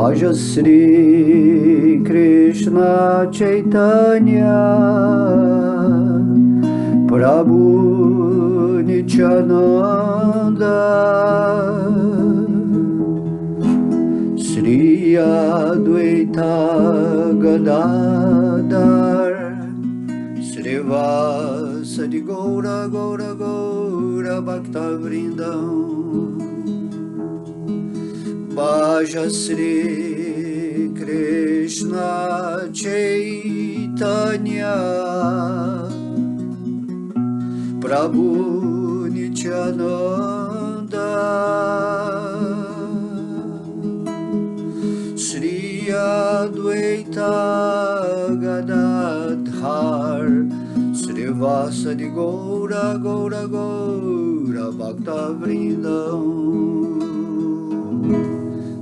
Bhaja Shri Krishna Chaitanya Prabhu Nityananda Shri Advaita Gadadhar Srivasadi Gaura Gaura Gaura Bhakta Vrindam Bhaja Shri Krishna Chaitanya Prabhu Nityananda Shri Advaita Gadadhar Srivasadi Gaura Gaura Gaura Bhakta Vrindam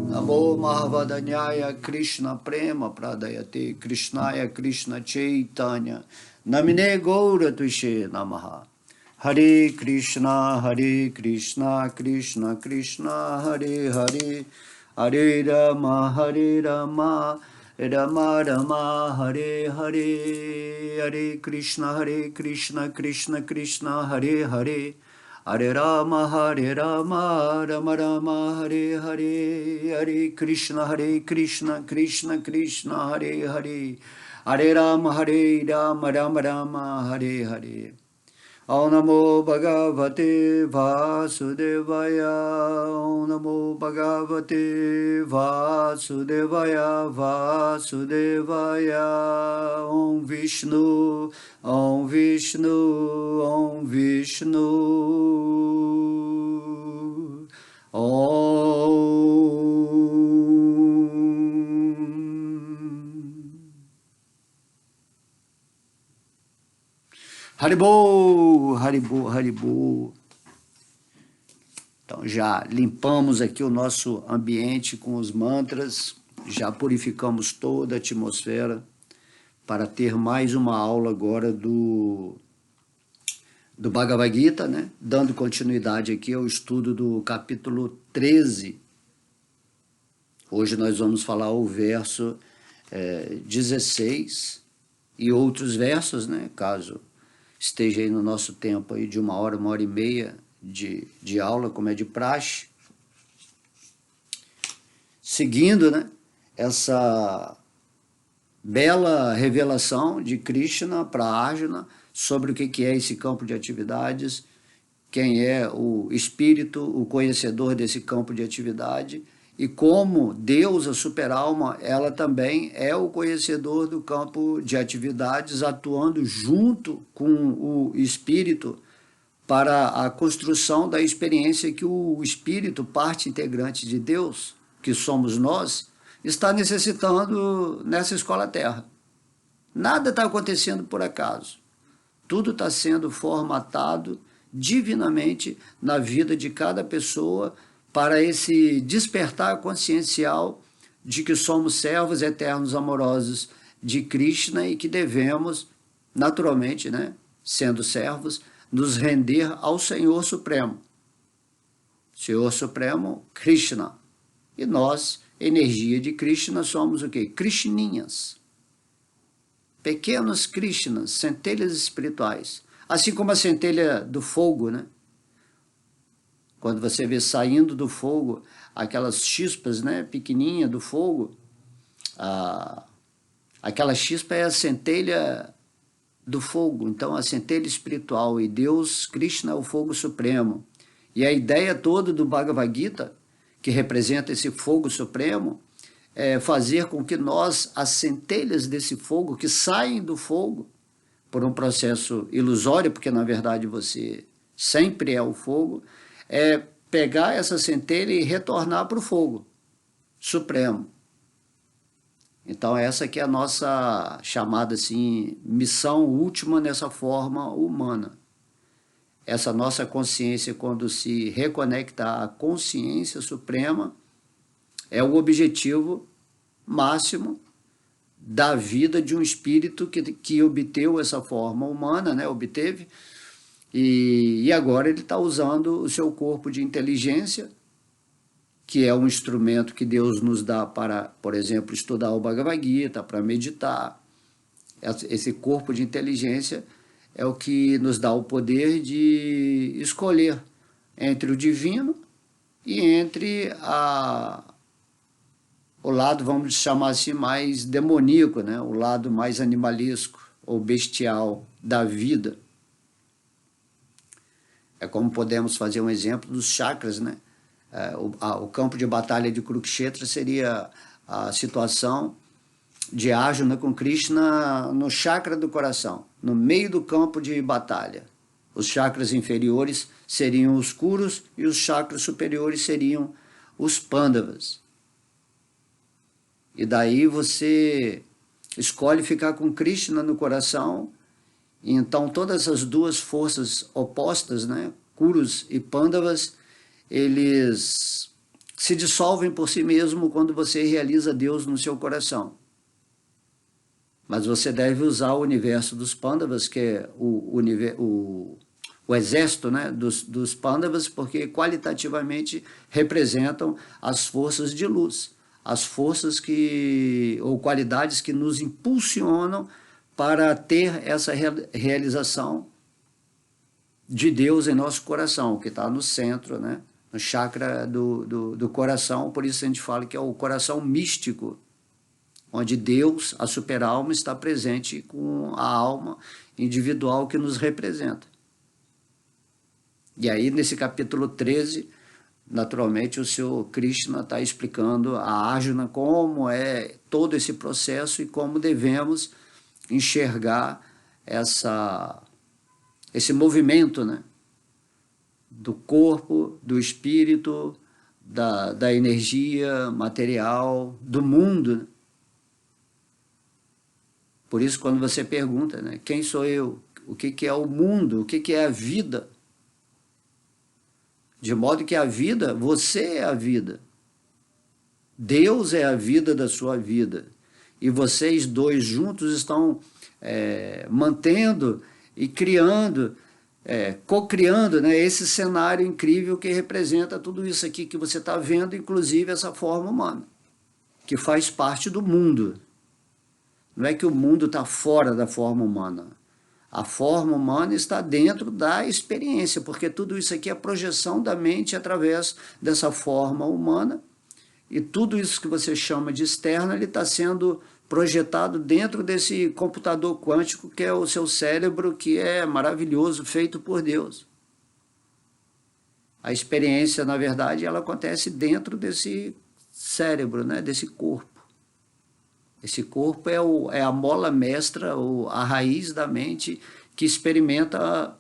Namo Mahavadanyaya Krishna Prema Pradayate Krishnaya Krishna Chaitanya Namine Gaura Tuishe Namaha Hare Krishna Krishna Krishna Hare Hare Hare Rama Rama Rama Hare Hare Hare Krishna Krishna Krishna Hare Hare Hare Rama Rama Rama Hare Hare Hare Krishna Krishna Krishna Hare Hare Hare Rama Rama Rama Hare Hare Om Namo Bhagavate Vasudevaya Om Namo Bhagavate Vasudevaya Vasudevaya Om Vishnu Om Vishnu Om Vishnu Haribol, Haribol, Haribol. Então já limpamos aqui o nosso ambiente com os mantras, já purificamos toda a atmosfera para ter mais uma aula agora do Bhagavad Gita, né? Dando continuidade aqui ao estudo do capítulo 13. Hoje nós vamos falar o verso 16 e outros versos, né? Caso esteja aí no nosso tempo aí de uma hora e meia de aula, como é de praxe, seguindo, né, essa bela revelação de Krishna para Arjuna sobre o que é esse campo de atividades, quem é o espírito, o conhecedor desse campo de atividade, e como Deus, a superalma, ela também é o conhecedor do campo de atividades, atuando junto com o espírito para a construção da experiência que o espírito, parte integrante de Deus, que somos nós, está necessitando nessa escola terra. Nada está acontecendo por acaso. Tudo está sendo formatado divinamente na vida de cada pessoa, para esse despertar consciencial de que somos servos eternos amorosos de Krishna e que devemos, naturalmente, né, sendo servos, nos render ao Senhor Supremo. Senhor Supremo, Krishna. E nós, energia de Krishna, somos o quê? Krishninhas. Pequenos Krishnas, centelhas espirituais. Assim como a centelha do fogo, né? Quando você vê saindo do fogo aquelas chispas, né, pequenininha do fogo, aquela chispa é a centelha do fogo. Então, a centelha espiritual, e Deus, Krishna, é o fogo supremo. E a ideia toda do Bhagavad Gita, que representa esse fogo supremo, é fazer com que nós, as centelhas desse fogo, que saem do fogo, por um processo ilusório, porque na verdade você sempre é o fogo, é pegar essa centelha e retornar para o fogo supremo. Então essa que é a nossa chamada assim, missão última nessa forma humana. Essa nossa consciência, quando se reconecta à consciência suprema, é o objetivo máximo da vida de um espírito que obteve essa forma humana, né? Obteve, e agora ele está usando o seu corpo de inteligência que é um instrumento que Deus nos dá para, por exemplo, estudar o Bhagavad Gita, para meditar. Esse corpo de inteligência é o que nos dá o poder de escolher entre o divino e entre o lado, vamos chamar assim, mais demoníaco, né? O lado mais animalesco ou bestial da vida. É como podemos fazer um exemplo dos chakras, né? O campo de batalha de Kurukshetra seria a situação de Arjuna com Krishna no chakra do coração, no meio do campo de batalha. Os chakras inferiores seriam os Kurus e os chakras superiores seriam os Pandavas. E daí você escolhe ficar com Krishna no coração, e então todas essas duas forças opostas, né, Kurus e Pandavas, eles se dissolvem por si mesmo quando você realiza Deus no seu coração. Mas você deve usar o universo dos Pandavas, que é o exército, né, dos Pandavas, porque qualitativamente representam as forças de luz, as forças ou qualidades que nos impulsionam para ter essa realização de Deus em nosso coração, que está no centro, né, no chakra do coração. Por isso a gente fala que é o coração místico, onde Deus, a super-alma, está presente com a alma individual que nos representa. E aí, nesse capítulo 13, naturalmente, o Senhor Krishna está explicando a Arjuna como é todo esse processo e como devemos enxergar esse movimento, né, do corpo, do espírito, da energia material, do mundo, né? Por isso, quando você pergunta, né, quem sou eu? O que é o mundo? O que é a vida? De modo que a vida, você é a vida. Deus é a vida da sua vida. E vocês dois juntos estão mantendo e criando, co-criando, né, esse cenário incrível que representa tudo isso aqui que você está vendo, inclusive essa forma humana, que faz parte do mundo. Não é que o mundo está fora da forma humana. A forma humana está dentro da experiência, porque tudo isso aqui é projeção da mente através dessa forma humana, e tudo isso que você chama de externo, ele está sendo projetado dentro desse computador quântico que é o seu cérebro, que é maravilhoso, feito por Deus. A experiência, na verdade, ela acontece dentro desse cérebro, né, desse corpo. Esse corpo é a mola mestra, ou a raiz da mente que experimenta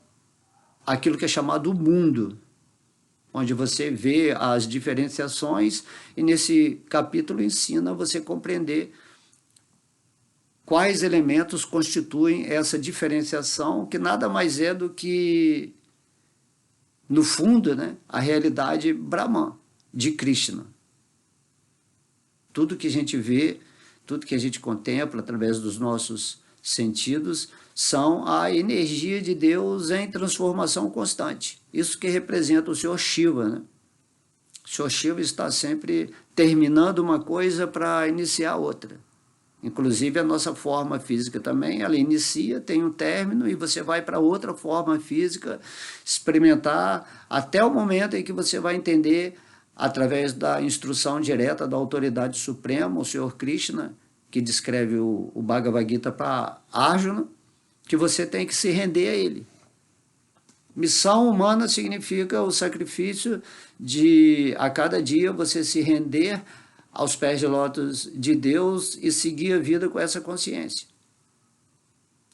aquilo que é chamado o mundo, onde você vê as diferenciações, e nesse capítulo ensina você a compreender quais elementos constituem essa diferenciação, que nada mais é do que, no fundo, né, a realidade Brahman, de Krishna. Tudo que a gente vê, tudo que a gente contempla através dos nossos sentidos, são a energia de Deus em transformação constante. Isso que representa o Senhor Shiva, né? O Senhor Shiva está sempre terminando uma coisa para iniciar outra. Inclusive a nossa forma física também, ela inicia, tem um término, e você vai para outra forma física, experimentar até o momento em que você vai entender, através da instrução direta da autoridade suprema, o Senhor Krishna, que descreve o Bhagavad Gita para Arjuna, que você tem que se render a ele. Missão humana significa o sacrifício de, a cada dia, você se render aos pés de lótus de Deus e seguir a vida com essa consciência.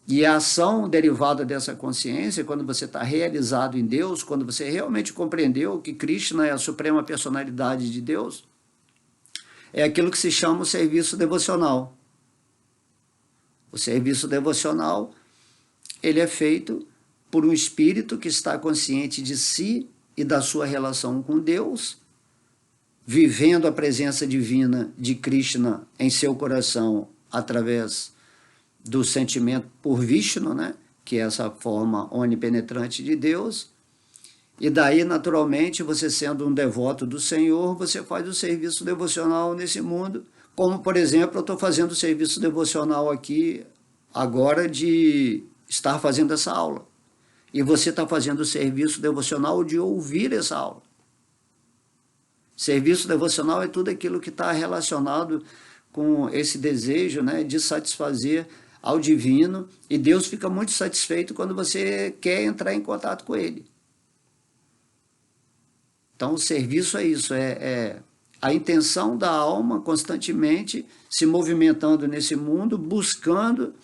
E a ação derivada dessa consciência, quando você está realizado em Deus, quando você realmente compreendeu que Krishna é a suprema personalidade de Deus, é aquilo que se chama o serviço devocional. O serviço devocional, ele é feito por um espírito que está consciente de si e da sua relação com Deus, vivendo a presença divina de Krishna em seu coração através do sentimento por Vishnu, né, que é essa forma onipenetrante de Deus, E daí, naturalmente, você sendo um devoto do Senhor, você faz o serviço devocional nesse mundo, como, por exemplo, eu estou fazendo o serviço devocional aqui agora de estar fazendo essa aula. E você está fazendo o serviço devocional de ouvir essa aula. Serviço devocional é tudo aquilo que está relacionado com esse desejo, né, de satisfazer ao divino, e Deus fica muito satisfeito quando você quer entrar em contato com Ele. Então, o serviço é isso, é a intenção da alma constantemente se movimentando nesse mundo, buscando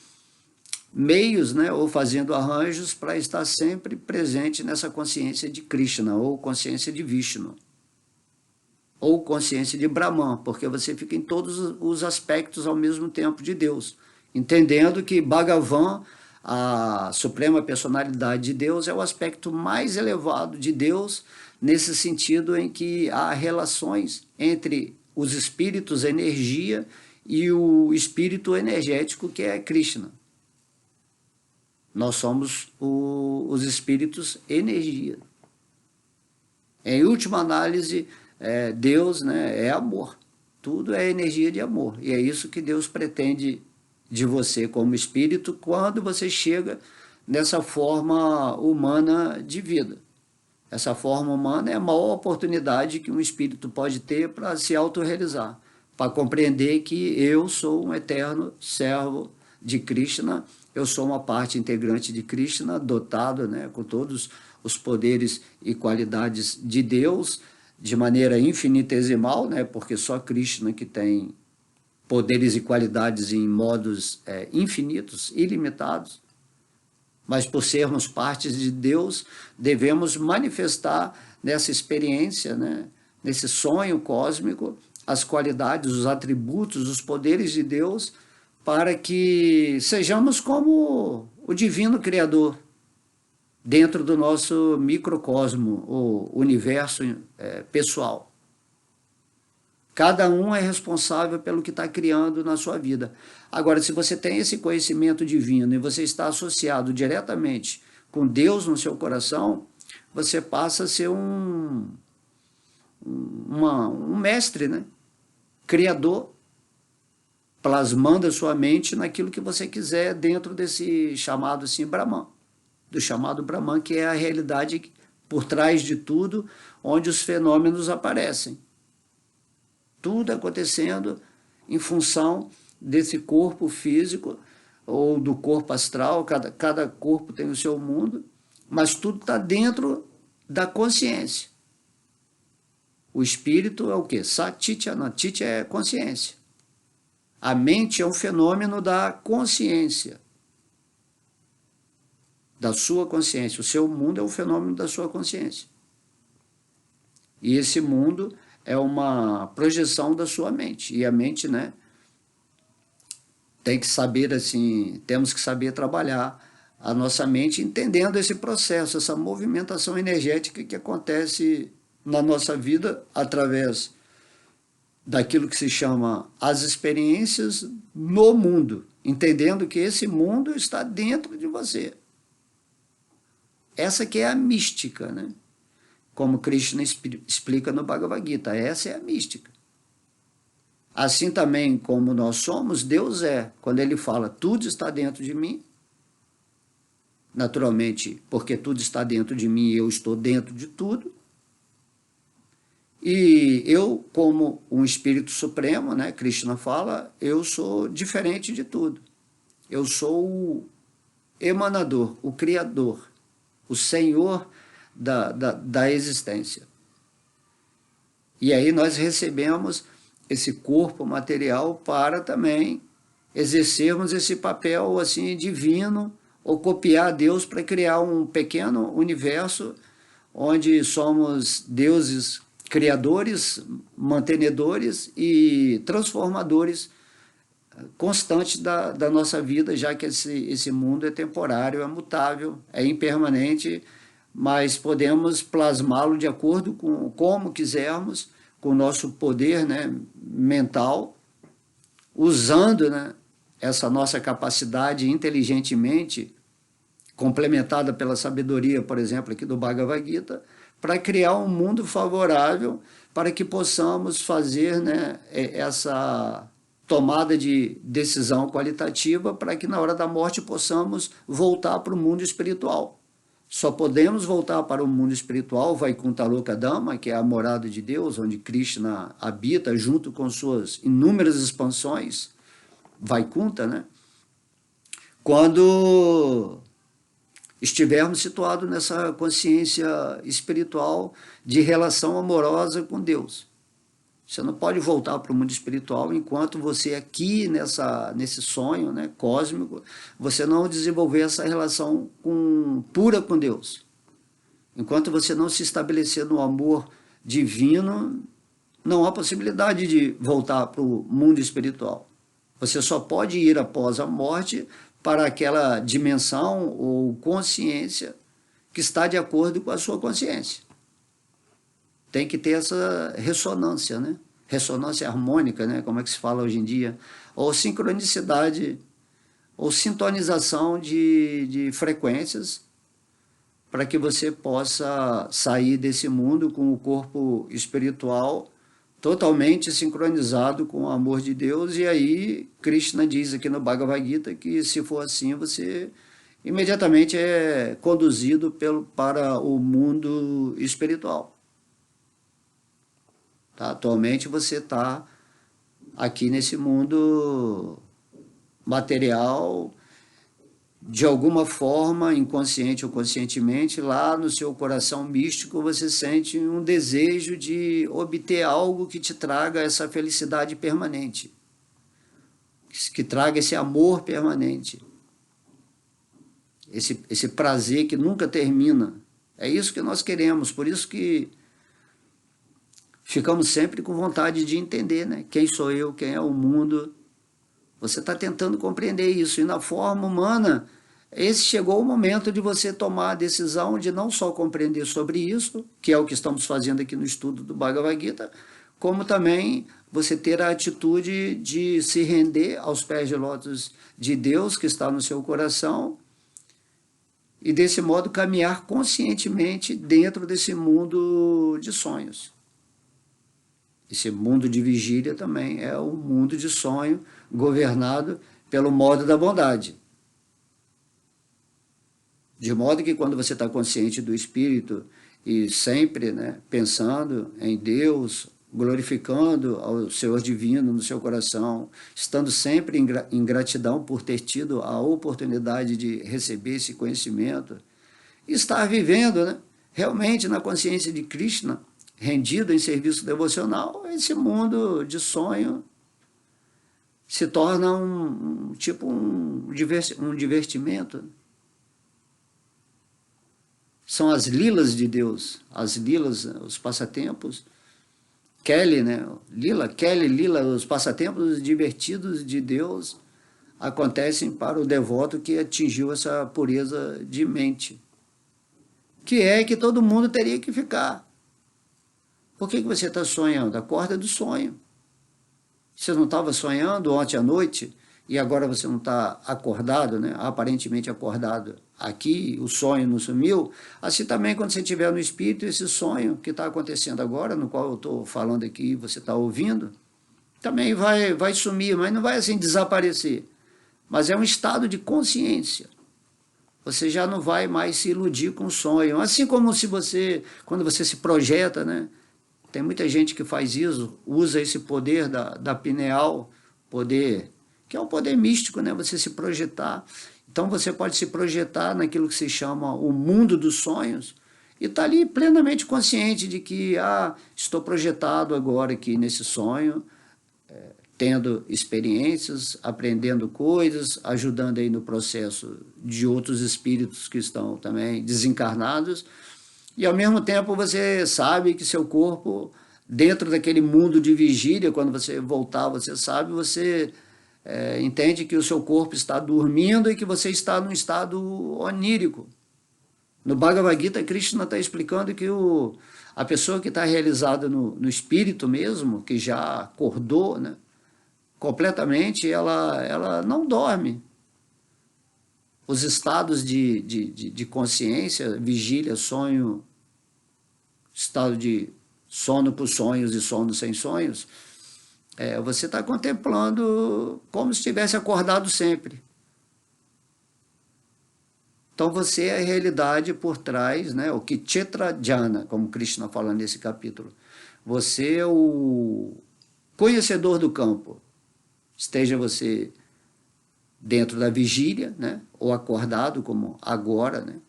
meios, né, ou fazendo arranjos para estar sempre presente nessa consciência de Krishna, ou consciência de Vishnu, ou consciência de Brahman, porque você fica em todos os aspectos ao mesmo tempo de Deus, entendendo que Bhagavan, a suprema personalidade de Deus, é o aspecto mais elevado de Deus, nesse sentido em que há relações entre os espíritos energia e o espírito energético, que é Krishna. Nós somos os espíritos energia. Em última análise, Deus, né, é amor. Tudo é energia de amor. E é isso que Deus pretende de você como espírito quando você chega nessa forma humana de vida. Essa forma humana é a maior oportunidade que um espírito pode ter para se autorrealizar, para compreender que eu sou um eterno servo de Krishna, eu sou uma parte integrante de Krishna, dotado, né, com todos os poderes e qualidades de Deus, de maneira infinitesimal, né, porque só Krishna que tem poderes e qualidades em modos infinitos, ilimitados. Mas por sermos partes de Deus, devemos manifestar nessa experiência, né, nesse sonho cósmico, as qualidades, os atributos, os poderes de Deus, para que sejamos como o divino Criador, dentro do nosso microcosmo, o universo pessoal. Cada um é responsável pelo que está criando na sua vida. Agora, se você tem esse conhecimento divino e você está associado diretamente com Deus no seu coração, você passa a ser um mestre, né? Criador, plasmando a sua mente naquilo que você quiser dentro desse chamado assim, Brahman, do chamado Brahman, que é a realidade por trás de tudo, onde os fenômenos aparecem. Tudo acontecendo em função desse corpo físico ou do corpo astral, cada corpo tem o seu mundo, mas tudo está dentro da consciência. O espírito é o quê? Satitya, Titya é consciência. A mente é um fenômeno da consciência, da sua consciência. O seu mundo é um fenômeno da sua consciência. E esse mundo é uma projeção da sua mente. E a mente, né, tem que saber, assim, temos que saber trabalhar a nossa mente entendendo esse processo, essa movimentação energética que acontece na nossa vida através daquilo que se chama as experiências no mundo, entendendo que esse mundo está dentro de você. Essa que é a mística, né? Como Krishna explica no Bhagavad Gita, essa é a mística. Assim também como nós somos, Deus é. Quando ele fala, tudo está dentro de mim, naturalmente, porque tudo está dentro de mim, eu estou dentro de tudo. E eu, como um espírito supremo, né, Krishna fala, eu sou diferente de tudo. Eu sou o emanador, o criador, o senhor da existência. E aí nós recebemos esse corpo material para também exercermos esse papel assim divino, ou copiar Deus para criar um pequeno universo onde somos deuses criadores, mantenedores e transformadores constantes da nossa vida, já que esse mundo é temporário, é mutável, é impermanente, mas podemos plasmá-lo de acordo com como quisermos, com o nosso poder, né, mental, usando, né, essa nossa capacidade inteligentemente, complementada pela sabedoria, por exemplo, aqui do Bhagavad Gita, para criar um mundo favorável para que possamos fazer, né, essa tomada de decisão qualitativa para que na hora da morte possamos voltar para o mundo espiritual. Só podemos voltar para o mundo espiritual, Vaikuntha Loka Dhamma, que é a morada de Deus, onde Krishna habita junto com suas inúmeras expansões, Vaikuntha, né? Quando estivermos situados nessa consciência espiritual de relação amorosa com Deus. Você não pode voltar para o mundo espiritual enquanto você aqui nesse sonho, né, cósmico, você não desenvolver essa relação pura com Deus. Enquanto você não se estabelecer no amor divino, não há possibilidade de voltar para o mundo espiritual. Você só pode ir após a morte para aquela dimensão ou consciência que está de acordo com a sua consciência. Tem que ter essa ressonância, né? Ressonância harmônica, né? Como é que se fala hoje em dia? Ou sincronicidade, ou sintonização de frequências para que você possa sair desse mundo com o corpo espiritual totalmente sincronizado com o amor de Deus. E aí Krishna diz aqui no Bhagavad Gita que se for assim, você imediatamente é conduzido para o mundo espiritual. Tá? Atualmente você está aqui nesse mundo material, de alguma forma, inconsciente ou conscientemente, lá no seu coração místico você sente um desejo de obter algo que te traga essa felicidade permanente, que traga esse amor permanente, esse prazer que nunca termina. É isso que nós queremos, por isso que ficamos sempre com vontade de entender, né? Quem sou eu, quem é o mundo. Você está tentando compreender isso. E na forma humana, esse chegou o momento de você tomar a decisão de não só compreender sobre isso, que é o que estamos fazendo aqui no estudo do Bhagavad Gita, como também você ter a atitude de se render aos pés de lótus de Deus que está no seu coração e desse modo caminhar conscientemente dentro desse mundo de sonhos. Esse mundo de vigília também é um mundo de sonho governado pelo modo da bondade. De modo que quando você está consciente do Espírito e sempre, né, pensando em Deus, glorificando ao Senhor Divino no seu coração, estando sempre em gratidão por ter tido a oportunidade de receber esse conhecimento, e estar vivendo, né, realmente na consciência de Krishna, rendido em serviço devocional, esse mundo de sonho se torna um divertimento. São as lilas de Deus, as lilas, os passatempos. Kelly, né? Lila, os passatempos divertidos de Deus acontecem para o devoto que atingiu essa pureza de mente, que é que todo mundo teria que ficar. Por que você está sonhando? Acorda do sonho. Você não estava sonhando ontem à noite e agora você não está acordado, né? Aparentemente acordado aqui, o sonho não sumiu. Assim também quando você estiver no espírito, esse sonho que está acontecendo agora, no qual eu estou falando aqui, você está ouvindo, também vai sumir, mas não vai assim desaparecer. Mas é um estado de consciência. Você já não vai mais se iludir com o sonho. Assim como quando você se projeta, né? Tem muita gente que faz isso, usa esse poder da pineal, poder, que é um poder místico, né? Você se projetar. Então você pode se projetar naquilo que se chama o mundo dos sonhos e está ali plenamente consciente de que estou projetado agora aqui nesse sonho, tendo experiências, aprendendo coisas, ajudando aí no processo de outros espíritos que estão também desencarnados. E ao mesmo tempo você sabe que seu corpo, dentro daquele mundo de vigília, quando você voltar, você sabe, você entende que o seu corpo está dormindo e que você está num estado onírico. No Bhagavad Gita, Krishna está explicando que a pessoa que está realizada no espírito mesmo, que já acordou, né, completamente, ela não dorme. Os estados de consciência, vigília, sonho estado de sono por sonhos e sono sem sonhos, você está contemplando como se estivesse acordado sempre. Então você é a realidade por trás, né? O que Kshetra Jnana, como Krishna fala nesse capítulo. Você é o conhecedor do campo. Esteja você dentro da vigília, né? Ou acordado, como agora, né?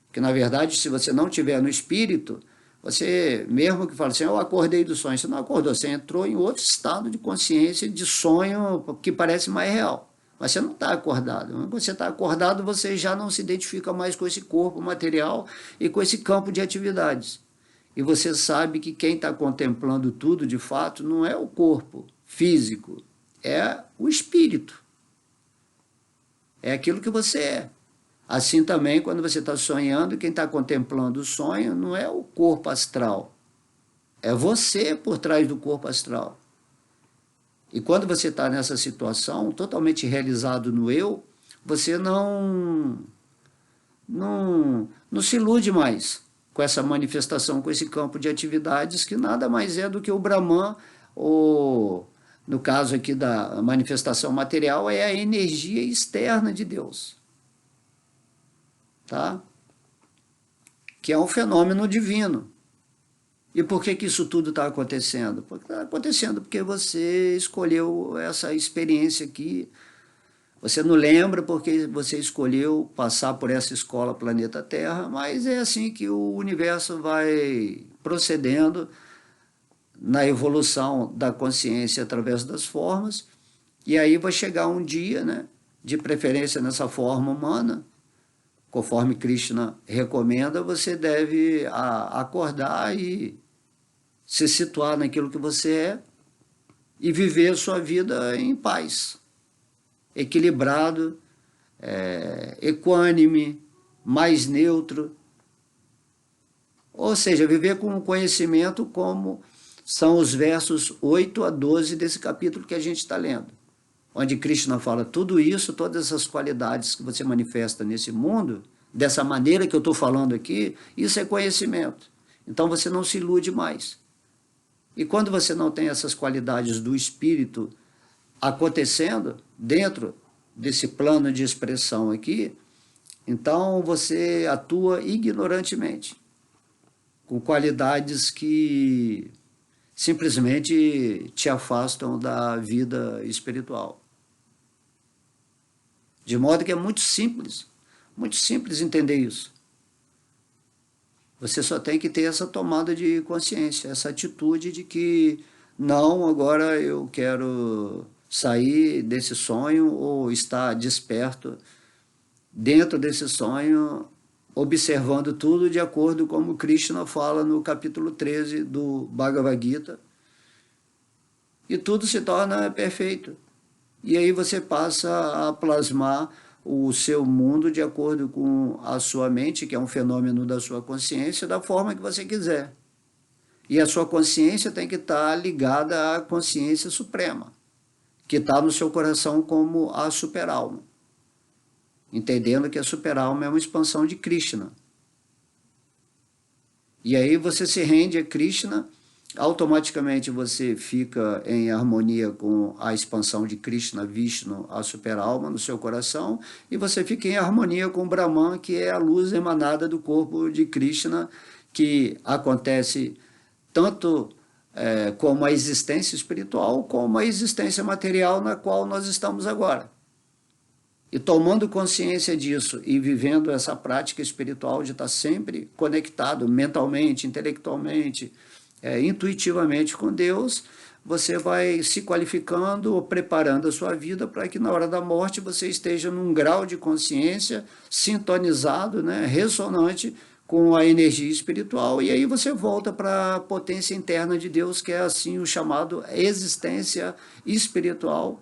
Porque, na verdade, se você não estiver no espírito, você, mesmo que fale assim, eu acordei do sonho, você não acordou, você entrou em outro estado de consciência, de sonho, que parece mais real. Mas você não está acordado. Quando você está acordado, você já não se identifica mais com esse corpo material e com esse campo de atividades. E você sabe que quem está contemplando tudo, de fato, não é o corpo físico, é o espírito. É aquilo que você é. Assim também, quando você está sonhando, quem está contemplando o sonho não é o corpo astral, é você por trás do corpo astral. E quando você está nessa situação, totalmente realizado no eu, você não se ilude mais com essa manifestação, com esse campo de atividades, que nada mais é do que o Brahman, ou, no caso aqui da manifestação material, é a energia externa de Deus. Tá? Que é um fenômeno divino. E por que isso tudo está acontecendo? Está acontecendo porque você escolheu essa experiência aqui. Você não lembra porque você escolheu passar por essa escola planeta Terra, mas é assim que o universo vai procedendo na evolução da consciência através das formas, e aí vai chegar um dia, né, de preferência nessa forma humana, conforme Krishna recomenda, você deve acordar e se situar naquilo que você é e viver a sua vida em paz, equilibrado, equânime, mais neutro. Ou seja, viver com conhecimento como são os versos 8 a 12 desse capítulo que a gente está lendo, onde Krishna fala tudo isso, todas essas qualidades que você manifesta nesse mundo, dessa maneira que eu estou falando aqui, isso é conhecimento. Então você não se ilude mais. E quando você não tem essas qualidades do espírito acontecendo dentro desse plano de expressão aqui, então você atua ignorantemente, com qualidades que simplesmente te afastam da vida espiritual. De modo que é muito simples entender isso. Você só tem que ter essa tomada de consciência, essa atitude de que não, agora eu quero sair desse sonho ou estar desperto dentro desse sonho, observando tudo de acordo com como Krishna fala no capítulo 13 do Bhagavad Gita. E tudo se torna perfeito. E aí você passa a plasmar o seu mundo de acordo com a sua mente, que é um fenômeno da sua consciência, da forma que você quiser. E a sua consciência tem que estar ligada à consciência suprema, que está no seu coração como a superalma, entendendo que a superalma é uma expansão de Krishna. E aí você se rende a Krishna, automaticamente você fica em harmonia com a expansão de Krishna, Vishnu, a superalma no seu coração, e você fica em harmonia com o Brahman, que é a luz emanada do corpo de Krishna, que acontece tanto como a existência espiritual, como a existência material na qual nós estamos agora. E tomando consciência disso e vivendo essa prática espiritual de estar sempre conectado mentalmente, intelectualmente, intuitivamente com Deus, você vai se qualificando ou preparando a sua vida para que na hora da morte você esteja num grau de consciência sintonizado, né, ressonante com a energia espiritual, e aí você volta para a potência interna de Deus, que é assim o chamado existência espiritual,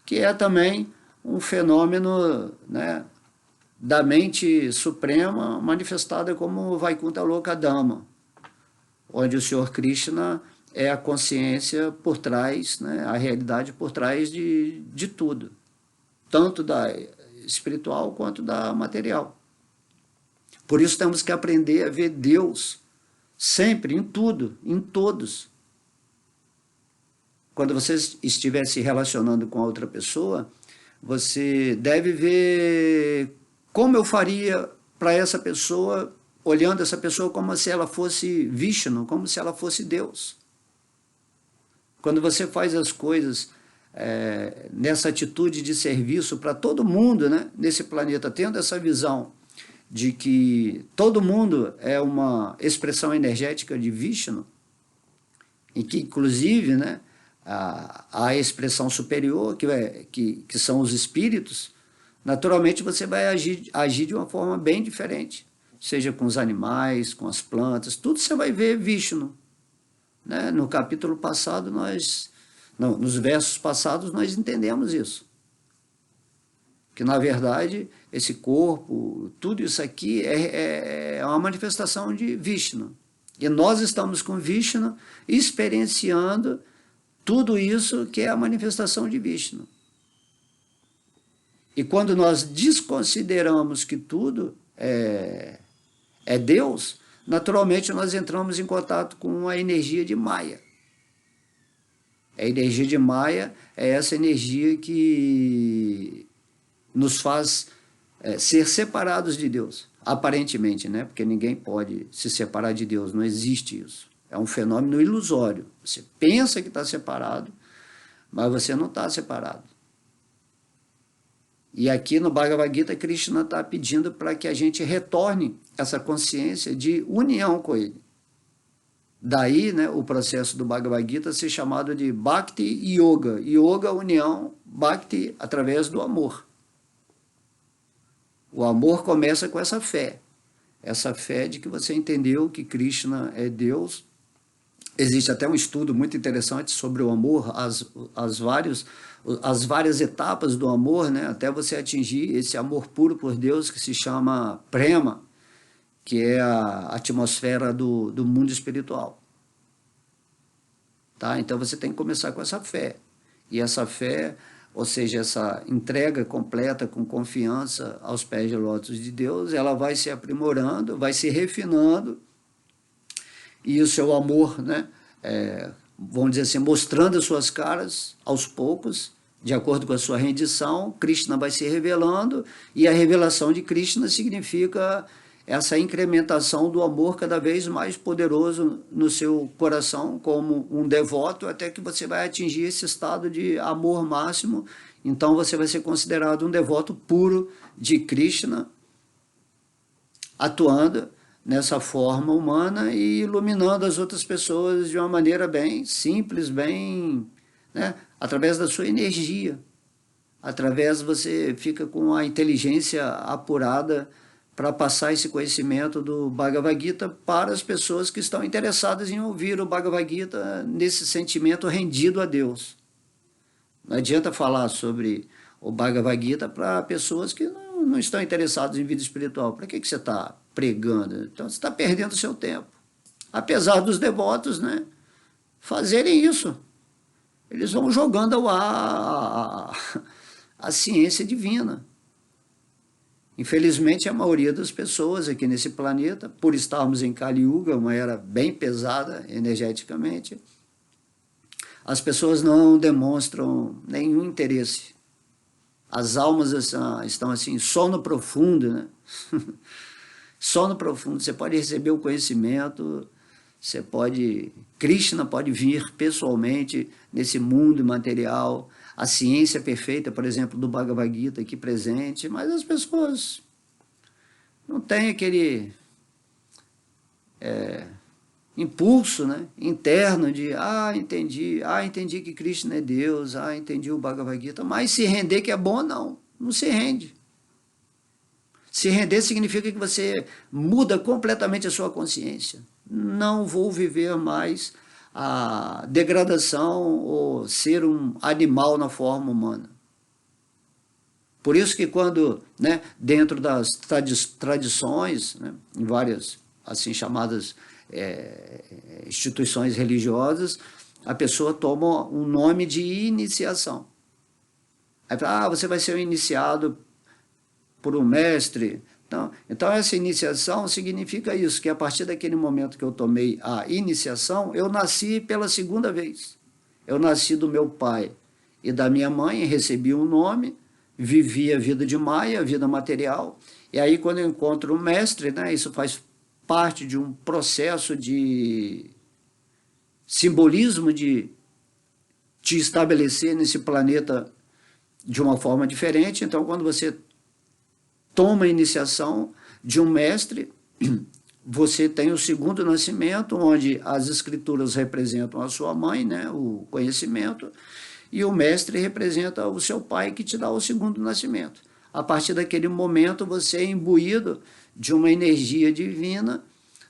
que é também um fenômeno, né, da mente suprema manifestada como Vaikuntha Lokadama, onde o Senhor Krishna é a consciência por trás, né, a realidade por trás de tudo, tanto da espiritual quanto da material. Por isso temos que aprender a ver Deus Sempre, em tudo, em todos. Quando você estiver se relacionando com a outra pessoa, você deve ver como eu faria para essa pessoa, olhando essa pessoa como se ela fosse Vishnu, como se ela fosse Deus. Quando você faz as coisas nessa atitude de serviço para todo mundo, né, nesse planeta, tendo essa visão de que todo mundo é uma expressão energética de Vishnu, e que, inclusive, né, a expressão superior, que são os espíritos, naturalmente você vai agir de uma forma bem diferente, seja com os animais, com as plantas, tudo você vai ver Vishnu. Né? No capítulo passado, nos versos passados, nós entendemos isso. Que, na verdade, esse corpo, tudo isso aqui é uma manifestação de Vishnu. E nós estamos com Vishnu experienciando tudo isso que é a manifestação de Vishnu. E quando nós desconsideramos que tudo é Deus, naturalmente nós entramos em contato com a energia de Maya. A energia de Maya é essa energia que nos faz ser separados de Deus, aparentemente, né? Porque ninguém pode se separar de Deus, não existe isso. É um fenômeno ilusório. Você pensa que está separado, mas você não está separado. E aqui no Bhagavad Gita, Krishna está pedindo para que a gente retorne essa consciência de união com ele. Daí, né, o processo do Bhagavad Gita ser chamado de Bhakti Yoga. Yoga, união, Bhakti, através do amor. O amor começa com essa fé. Essa fé de que você entendeu que Krishna é Deus. Existe até um estudo muito interessante sobre o amor, as várias etapas do amor, né, até você atingir esse amor puro por Deus que se chama Prema, que é a atmosfera do mundo espiritual. Tá? Então você tem que começar com essa fé. E essa fé, ou seja, essa entrega completa com confiança aos pés de lótus de Deus, ela vai se aprimorando, vai se refinando, e o seu amor, né, vamos dizer assim, mostrando as suas caras aos poucos, de acordo com a sua rendição, Krishna vai se revelando, e a revelação de Krishna significa essa incrementação do amor cada vez mais poderoso no seu coração, como um devoto, até que você vai atingir esse estado de amor máximo. Então você vai ser considerado um devoto puro de Krishna, atuando nessa forma humana e iluminando as outras pessoas de uma maneira bem simples, bem, né, através da sua energia. Através você fica com a inteligência apurada para passar esse conhecimento do Bhagavad Gita para as pessoas que estão interessadas em ouvir o Bhagavad Gita nesse sentimento rendido a Deus. Não adianta falar sobre o Bhagavad Gita para pessoas que não estão interessadas em vida espiritual. Para que você está pregando? Então você está perdendo o seu tempo. Apesar dos devotos, né, fazerem isso. Eles vão jogando ao ar a ciência divina. Infelizmente, a maioria das pessoas aqui nesse planeta, por estarmos em Kali Yuga, uma era bem pesada energeticamente, as pessoas não demonstram nenhum interesse. As almas estão assim, sono profundo, né? Sono profundo. Você pode receber o conhecimento, Krishna pode vir pessoalmente nesse mundo material, a ciência perfeita, por exemplo, do Bhagavad Gita aqui presente, mas as pessoas não têm aquele impulso, né, interno de, entendi que Krishna é Deus, entendi o Bhagavad Gita, mas se render que é bom, não se rende. Se render significa que você muda completamente a sua consciência. Não vou viver mais a degradação ou ser um animal na forma humana. Por isso que quando, né, dentro das tradições, né, em várias assim chamadas instituições religiosas, a pessoa toma um nome de iniciação. Aí fala, você vai ser iniciado por um mestre Então, essa iniciação significa isso, que a partir daquele momento que eu tomei a iniciação, eu nasci pela segunda vez. Eu nasci do meu pai e da minha mãe, recebi um nome, vivi a vida de Maia, a vida material, e aí quando eu encontro o mestre, né, isso faz parte de um processo de simbolismo de te estabelecer nesse planeta de uma forma diferente. Então, quando você toma a iniciação de um mestre, você tem o segundo nascimento, onde as escrituras representam a sua mãe, né, o conhecimento, e o mestre representa o seu pai, que te dá o segundo nascimento. A partir daquele momento, você é imbuído de uma energia divina,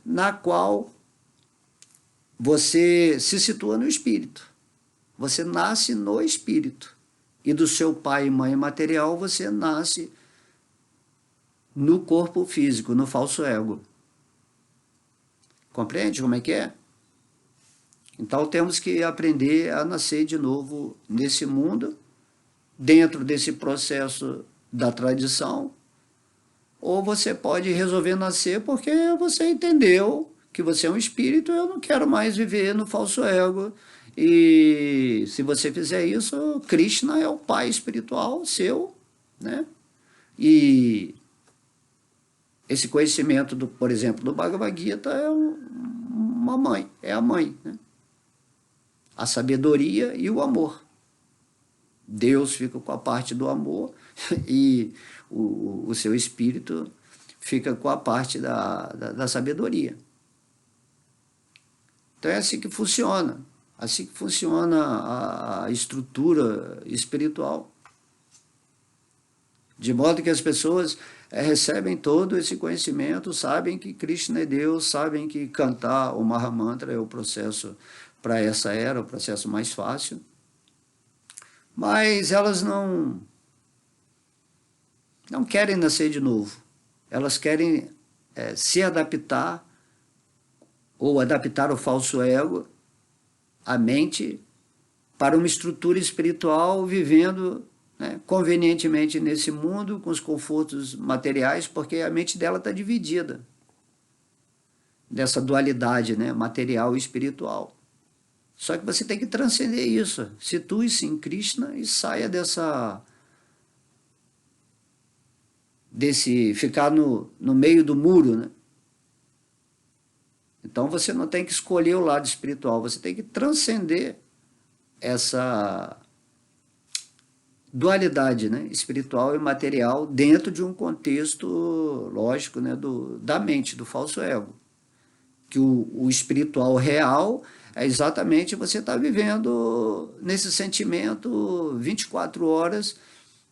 na qual você se situa no espírito. Você nasce no espírito. E do seu pai e mãe material, você nasce no corpo físico, no falso ego. Compreende como é que é? Então temos que aprender a nascer de novo nesse mundo, dentro desse processo da tradição, ou você pode resolver nascer porque você entendeu que você é um espírito e eu não quero mais viver no falso ego. E se você fizer isso, Krishna é o pai espiritual seu, né? E esse conhecimento, por exemplo, do Bhagavad Gita é uma mãe, é a mãe, né? A sabedoria e o amor. Deus fica com a parte do amor e o seu espírito fica com a parte da sabedoria. Então é assim que funciona. Assim que funciona a estrutura espiritual. De modo que as pessoas recebem todo esse conhecimento, sabem que Krishna é Deus, sabem que cantar o Mahamantra é o processo para essa era, o processo mais fácil. Mas elas não querem nascer de novo. Elas querem se adaptar ou adaptar o falso ego, a mente, para uma estrutura espiritual, vivendo, né, convenientemente nesse mundo, com os confortos materiais, porque a mente dela está dividida dessa dualidade, né, material e espiritual. Só que você tem que transcender isso. Situe-se em Krishna e saia desse ficar no meio do muro, né? Então você não tem que escolher o lado espiritual, você tem que transcender essa dualidade, né, espiritual e material dentro de um contexto lógico, né, da mente, do falso ego. Que o espiritual real é exatamente você estar vivendo nesse sentimento 24 horas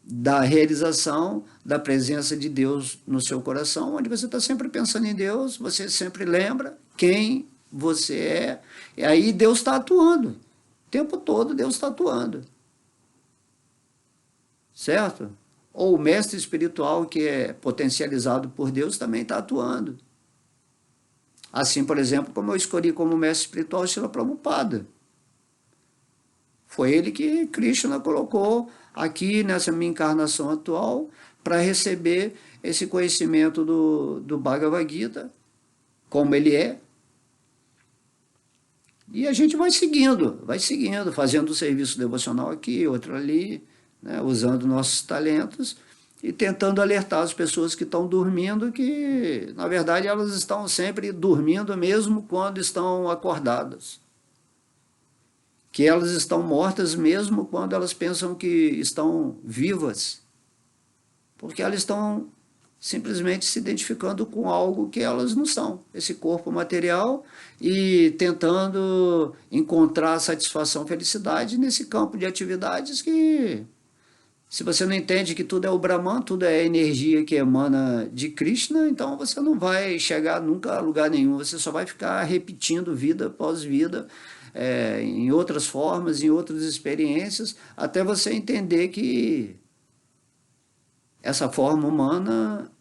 da realização da presença de Deus no seu coração, onde você está sempre pensando em Deus, você sempre lembra quem você é, e aí Deus está atuando. O tempo todo Deus está atuando. Certo? Ou o mestre espiritual que é potencializado por Deus também está atuando. Assim, por exemplo, como eu escolhi como mestre espiritual Srila Prabhupada. Foi ele que Krishna colocou aqui nessa minha encarnação atual para receber esse conhecimento do Bhagavad Gita, como ele é. E a gente vai seguindo, fazendo o serviço devocional aqui, outro ali, né, usando nossos talentos e tentando alertar as pessoas que estão dormindo que, na verdade, elas estão sempre dormindo mesmo quando estão acordadas. Que elas estão mortas mesmo quando elas pensam que estão vivas. Porque elas estão simplesmente se identificando com algo que elas não são, esse corpo material, e tentando encontrar satisfação, felicidade nesse campo de atividades que, se você não entende que tudo é o Brahman, tudo é a energia que emana de Krishna, então você não vai chegar nunca a lugar nenhum, você só vai ficar repetindo vida após vida, em outras formas, em outras experiências, até você entender que essa forma humana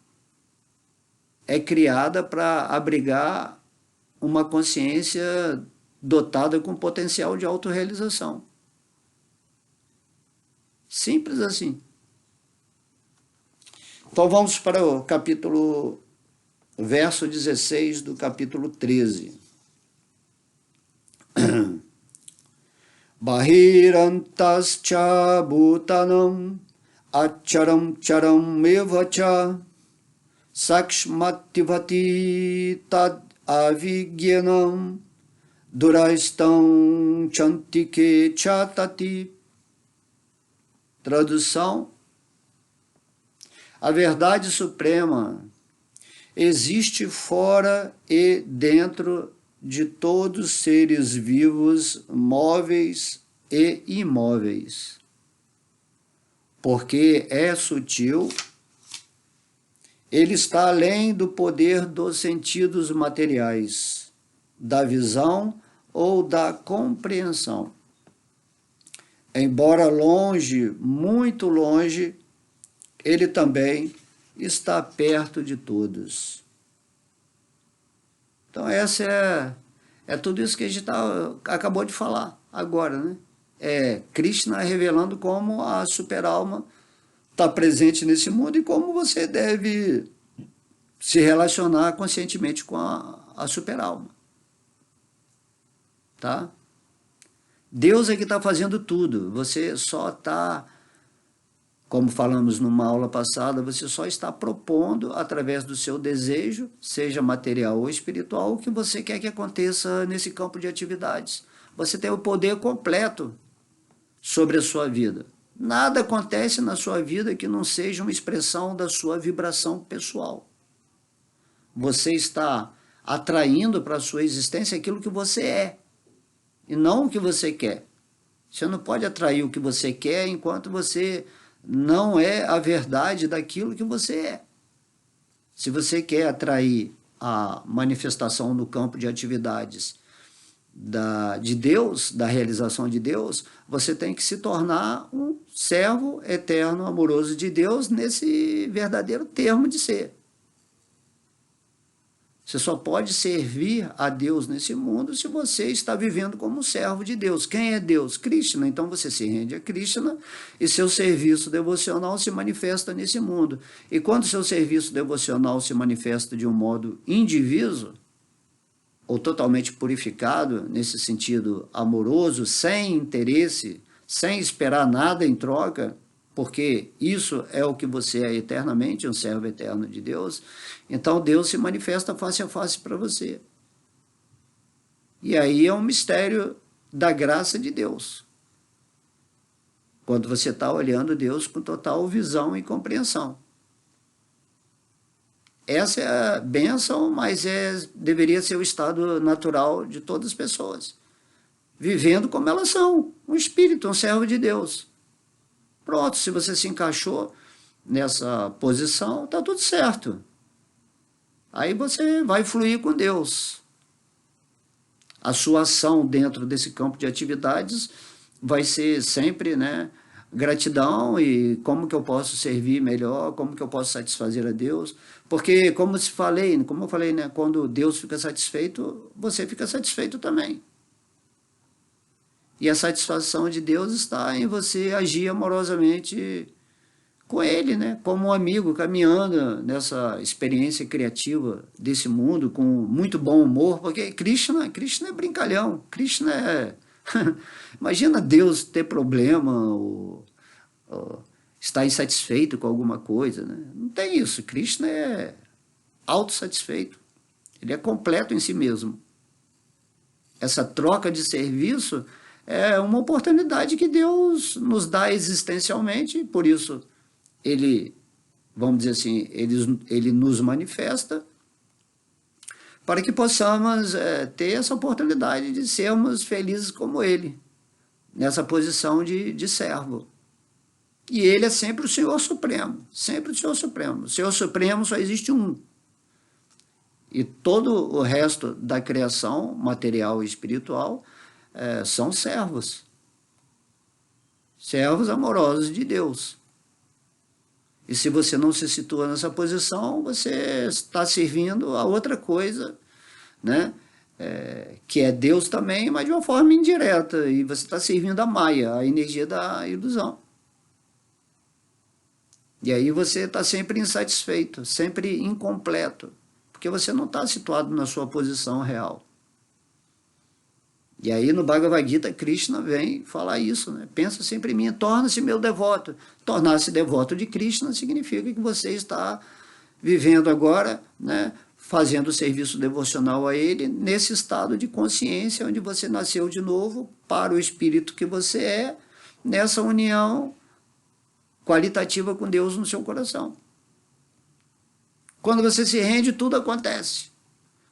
é criada para abrigar uma consciência dotada com potencial de autorrealização. Simples assim. Então vamos para o verso 16 do capítulo 13. Bahirantascha bhutanam acharam charam mevacha sakshmativati tad avigyanam duraistam chantike chatati. Tradução: a verdade suprema existe fora e dentro de todos os seres vivos, móveis e imóveis. Porque é sutil, ele está além do poder dos sentidos materiais, da visão ou da compreensão. Embora longe, muito longe, ele também está perto de todos. Então essa é tudo isso que a gente acabou de falar agora, né? Krishna revelando como a super-alma está presente nesse mundo e como você deve se relacionar conscientemente com a super-alma. Tá? Deus é que está fazendo tudo, você só está, como falamos numa aula passada, você só está propondo, através do seu desejo, seja material ou espiritual, o que você quer que aconteça nesse campo de atividades. Você tem o poder completo sobre a sua vida. Nada acontece na sua vida que não seja uma expressão da sua vibração pessoal. Você está atraindo para a sua existência aquilo que você é, e não o que você quer. Você não pode atrair o que você quer enquanto você não é a verdade daquilo que você é. Se você quer atrair a manifestação no campo de atividades de Deus, da realização de Deus, você tem que se tornar um servo eterno, amoroso de Deus, nesse verdadeiro termo de ser. Você só pode servir a Deus nesse mundo se você está vivendo como servo de Deus. Quem é Deus? Krishna. Então você se rende a Krishna e seu serviço devocional se manifesta nesse mundo. E quando seu serviço devocional se manifesta de um modo indiviso, ou totalmente purificado, nesse sentido amoroso, sem interesse, sem esperar nada em troca, porque isso é o que você é eternamente, um servo eterno de Deus, então Deus se manifesta face a face para você. E aí é um mistério da graça de Deus. Quando você está olhando Deus com total visão e compreensão. Essa é a bênção, mas deveria ser o estado natural de todas as pessoas. Vivendo como elas são, um espírito, um servo de Deus. Pronto, se você se encaixou nessa posição, está tudo certo. Aí você vai fluir com Deus. A sua ação dentro desse campo de atividades vai ser sempre, gratidão e como que eu posso servir melhor, como que eu posso satisfazer a Deus. Porque, como eu falei, quando Deus fica satisfeito, você fica satisfeito também. E a satisfação de Deus está em você agir amorosamente com Ele, como um amigo, caminhando nessa experiência criativa desse mundo, com muito bom humor, porque Krishna é brincalhão, Krishna é... Imagina Deus ter problema ou estar insatisfeito com alguma coisa, Não tem isso, Krishna é autossatisfeito, ele é completo em si mesmo. Essa troca de serviço é uma oportunidade que Deus nos dá existencialmente, por isso ele, vamos dizer assim, ele nos manifesta para que possamos ter essa oportunidade de sermos felizes como ele, nessa posição de servo. E ele é sempre o Senhor Supremo, sempre o Senhor Supremo. O Senhor Supremo só existe um. E todo o resto da criação material e espiritual são servos. Servos amorosos de Deus. E se você não se situa nessa posição, você está servindo a outra coisa, que é Deus também, mas de uma forma indireta. E você está servindo a Maya, a energia da ilusão. E aí você está sempre insatisfeito, sempre incompleto, porque você não está situado na sua posição real. E aí no Bhagavad Gita, Krishna vem falar isso, né? Pensa sempre em mim, torna-se meu devoto. Tornar-se devoto de Krishna significa que você está vivendo agora, né? Fazendo o serviço devocional a ele, nesse estado de consciência, onde você nasceu de novo para o espírito que você é, nessa união qualitativa com Deus no seu coração. Quando você se rende, tudo acontece.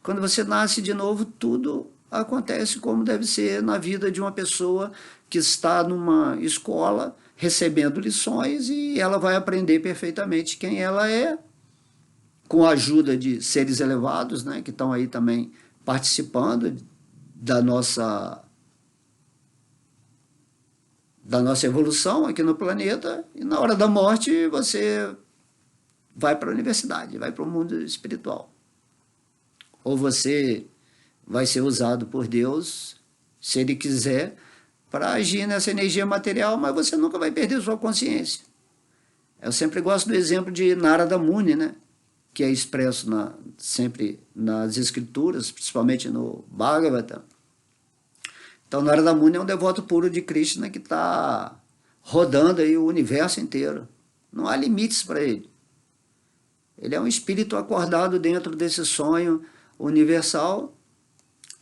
Quando você nasce de novo, tudo acontece como deve ser na vida de uma pessoa que está numa escola recebendo lições e ela vai aprender perfeitamente quem ela é, com a ajuda de seres elevados, né, que estão aí também participando da nossa evolução aqui no planeta, e na hora da morte você vai para a universidade, vai para o mundo espiritual. Ou você vai ser usado por Deus, se Ele quiser, para agir nessa energia material, mas você nunca vai perder sua consciência. Eu sempre gosto do exemplo de Narada Muni, né? Que é expresso sempre nas escrituras, principalmente no Bhagavatam. Então, Narada Muni é um devoto puro de Krishna que está rodando aí o universo inteiro. Não há limites para ele. Ele é um espírito acordado dentro desse sonho universal,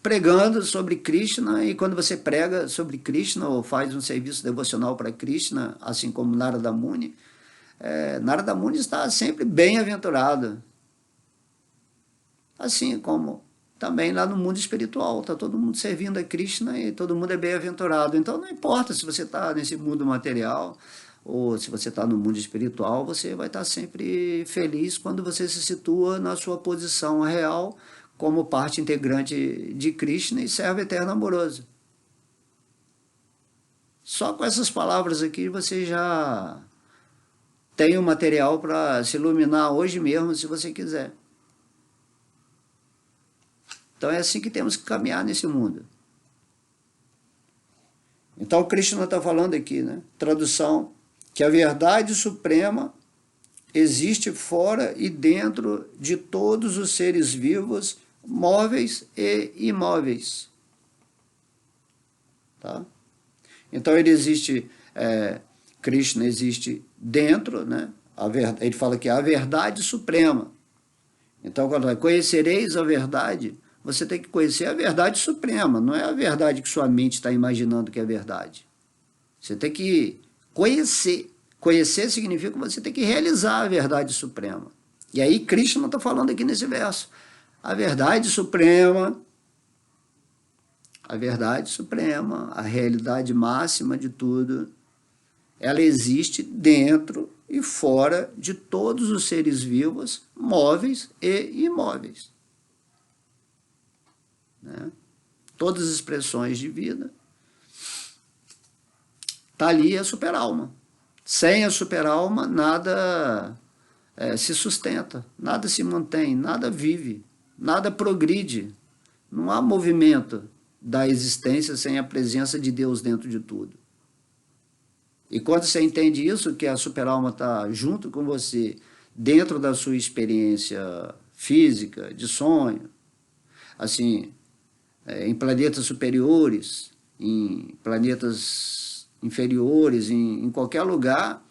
pregando sobre Krishna, e quando você prega sobre Krishna ou faz um serviço devocional para Krishna, assim como Narada Muni, Narada Muni está sempre bem-aventurado. Assim como também lá no mundo espiritual, está todo mundo servindo a Krishna e todo mundo é bem-aventurado. Então não importa se você está nesse mundo material ou se você está no mundo espiritual, você vai estar sempre feliz quando você se situa na sua posição real como parte integrante de Krishna e servo eterno amoroso. Só com essas palavras aqui você já tem o material para se iluminar hoje mesmo, se você quiser. Então é assim que temos que caminhar nesse mundo. Então Krishna está falando aqui, né? Tradução, que a verdade suprema existe fora e dentro de todos os seres vivos, móveis e imóveis. Tá? Então ele existe, Krishna existe dentro, né? Ele fala que é a verdade suprema. Então quando conhecereis a verdade, você tem que conhecer a verdade suprema, não é a verdade que sua mente está imaginando que é verdade. Você tem que conhecer. Conhecer significa que você tem que realizar a verdade suprema. E aí Krishna está falando aqui nesse verso. A verdade suprema, a realidade máxima de tudo, ela existe dentro e fora de todos os seres vivos, móveis e imóveis. Né? Todas as expressões de vida. Está ali a super-alma. Sem a super-alma, nada se sustenta, nada se mantém, nada vive, nada progride. Não há movimento da existência sem a presença de Deus dentro de tudo. E quando você entende isso, que a super-alma está junto com você, dentro da sua experiência física, de sonho, assim, em planetas superiores, em planetas inferiores, em qualquer lugar,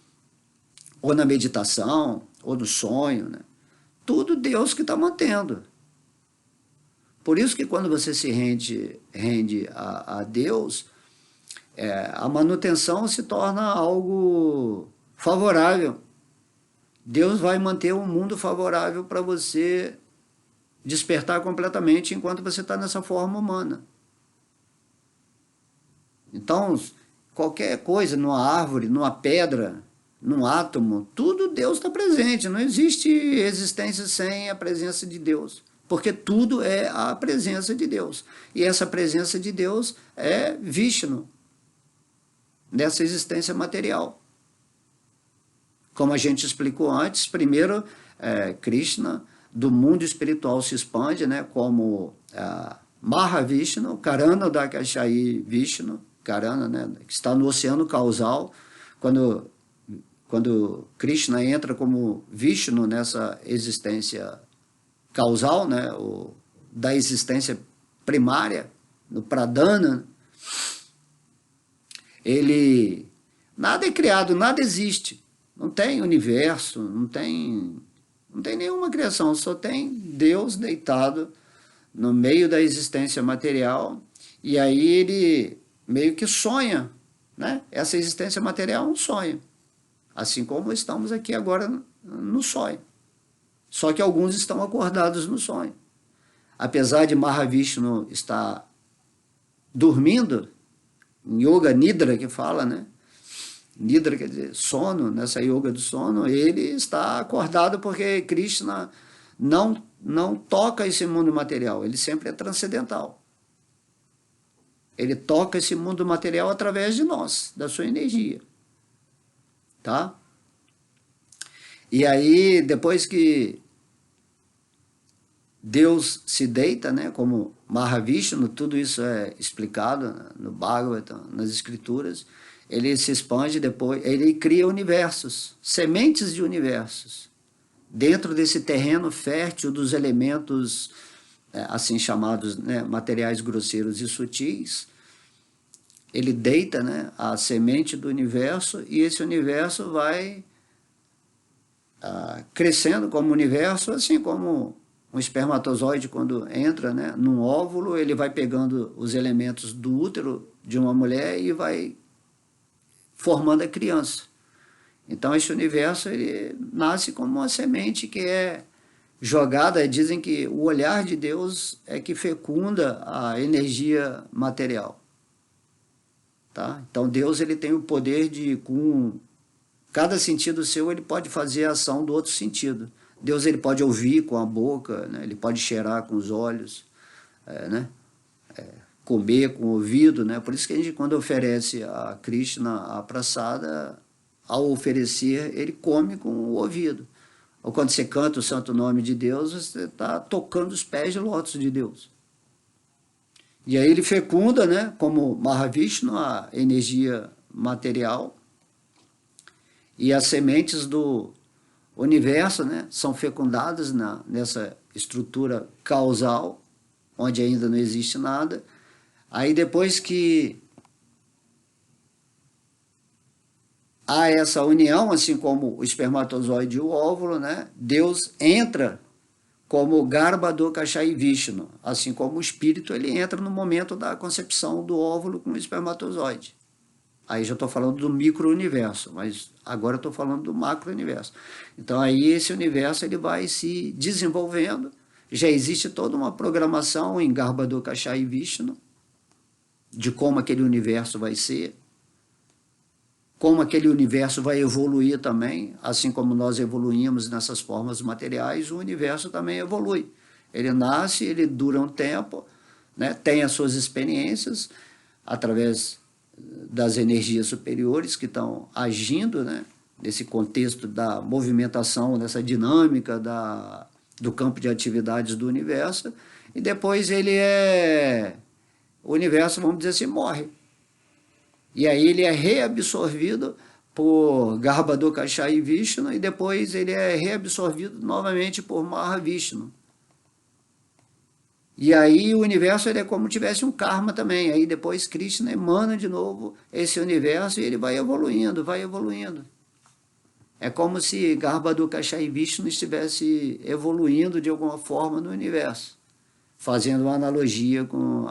ou na meditação, ou no sonho, né? Tudo Deus que está mantendo. Por isso que quando você se rende a Deus, a manutenção se torna algo favorável. Deus vai manter um mundo favorável para você despertar completamente enquanto você está nessa forma humana. Então, qualquer coisa, numa árvore, numa pedra, num átomo, tudo Deus está presente. Não existe existência sem a presença de Deus, porque tudo é a presença de Deus. E essa presença de Deus é Vishnu, nessa existência material. Como a gente explicou antes, primeiro, Krishna, do mundo espiritual se expande, né, como Mahavishnu, Karana Dakashayi Vishnu, Karana, né, que está no oceano causal. Quando quando Krishna entra como Vishnu nessa existência causal, né, da existência primária, no Pradana, ele, nada é criado, nada existe, não tem universo, não tem nenhuma criação, só tem Deus deitado no meio da existência material, e aí ele meio que sonha, né? Essa existência material é um sonho, assim como estamos aqui agora no sonho. Só que alguns estão acordados no sonho. Apesar de Mahavishnu estar dormindo, em yoga nidra que fala, né? Nidra quer dizer sono, nessa yoga do sono, ele está acordado porque Krishna não toca esse mundo material, ele sempre é transcendental. Ele toca esse mundo material através de nós, da sua energia. Tá? E aí, depois que Deus se deita, né, como Mahavishnu, tudo isso é explicado no Bhagavatam, nas escrituras, ele se expande depois, ele cria universos, sementes de universos, dentro desse terreno fértil dos elementos, assim chamados, né, materiais grosseiros e sutis. Ele deita, né, a semente do universo, e esse universo vai crescendo como universo, assim como um espermatozoide, quando entra, né, num óvulo, ele vai pegando os elementos do útero de uma mulher e vai formando a criança. Então esse universo ele nasce como uma semente que é jogada, dizem que o olhar de Deus é que fecunda a energia material. Tá? Então Deus ele tem o poder de, com cada sentido seu, ele pode fazer a ação do outro sentido. Deus ele pode ouvir com a boca, né? Ele pode cheirar com os olhos, né? Comer com o ouvido, né? Por isso que a gente, quando oferece a Krishna a prasada, ao oferecer, ele come com o ouvido. Ou quando você canta o santo nome de Deus, você está tocando os pés de lótus de Deus. E aí ele fecunda, né, como Mahavishnu, a energia material, e as sementes do universo, né, são fecundadas nessa estrutura causal, onde ainda não existe nada. Aí depois que há essa união, assim como o espermatozoide e o óvulo, né, Deus entra como Garbhodakashayi Vishnu, assim como o espírito ele entra no momento da concepção do óvulo com o espermatozoide. Aí já estou falando do micro-universo, mas agora estou falando do macro-universo. Então aí esse universo ele vai se desenvolvendo, já existe toda uma programação em Garbhodakashayi Vishnu, de como aquele universo vai ser, como aquele universo vai evoluir também, assim como nós evoluímos nessas formas materiais, o universo também evolui. Ele nasce, ele dura um tempo, né, tem as suas experiências através das energias superiores que estão agindo, né, nesse contexto da movimentação, nessa dinâmica do campo de atividades do universo, e depois o universo, vamos dizer assim, morre. E aí ele é reabsorvido por Garbhodakashayi Vishnu e depois ele é reabsorvido novamente por Mahavishnu. E aí o universo ele é como se tivesse um karma também. Aí depois Krishna emana de novo esse universo e ele vai evoluindo, vai evoluindo. É como se Garbhodakashayi Vishnu estivesse evoluindo de alguma forma no universo, fazendo uma analogia com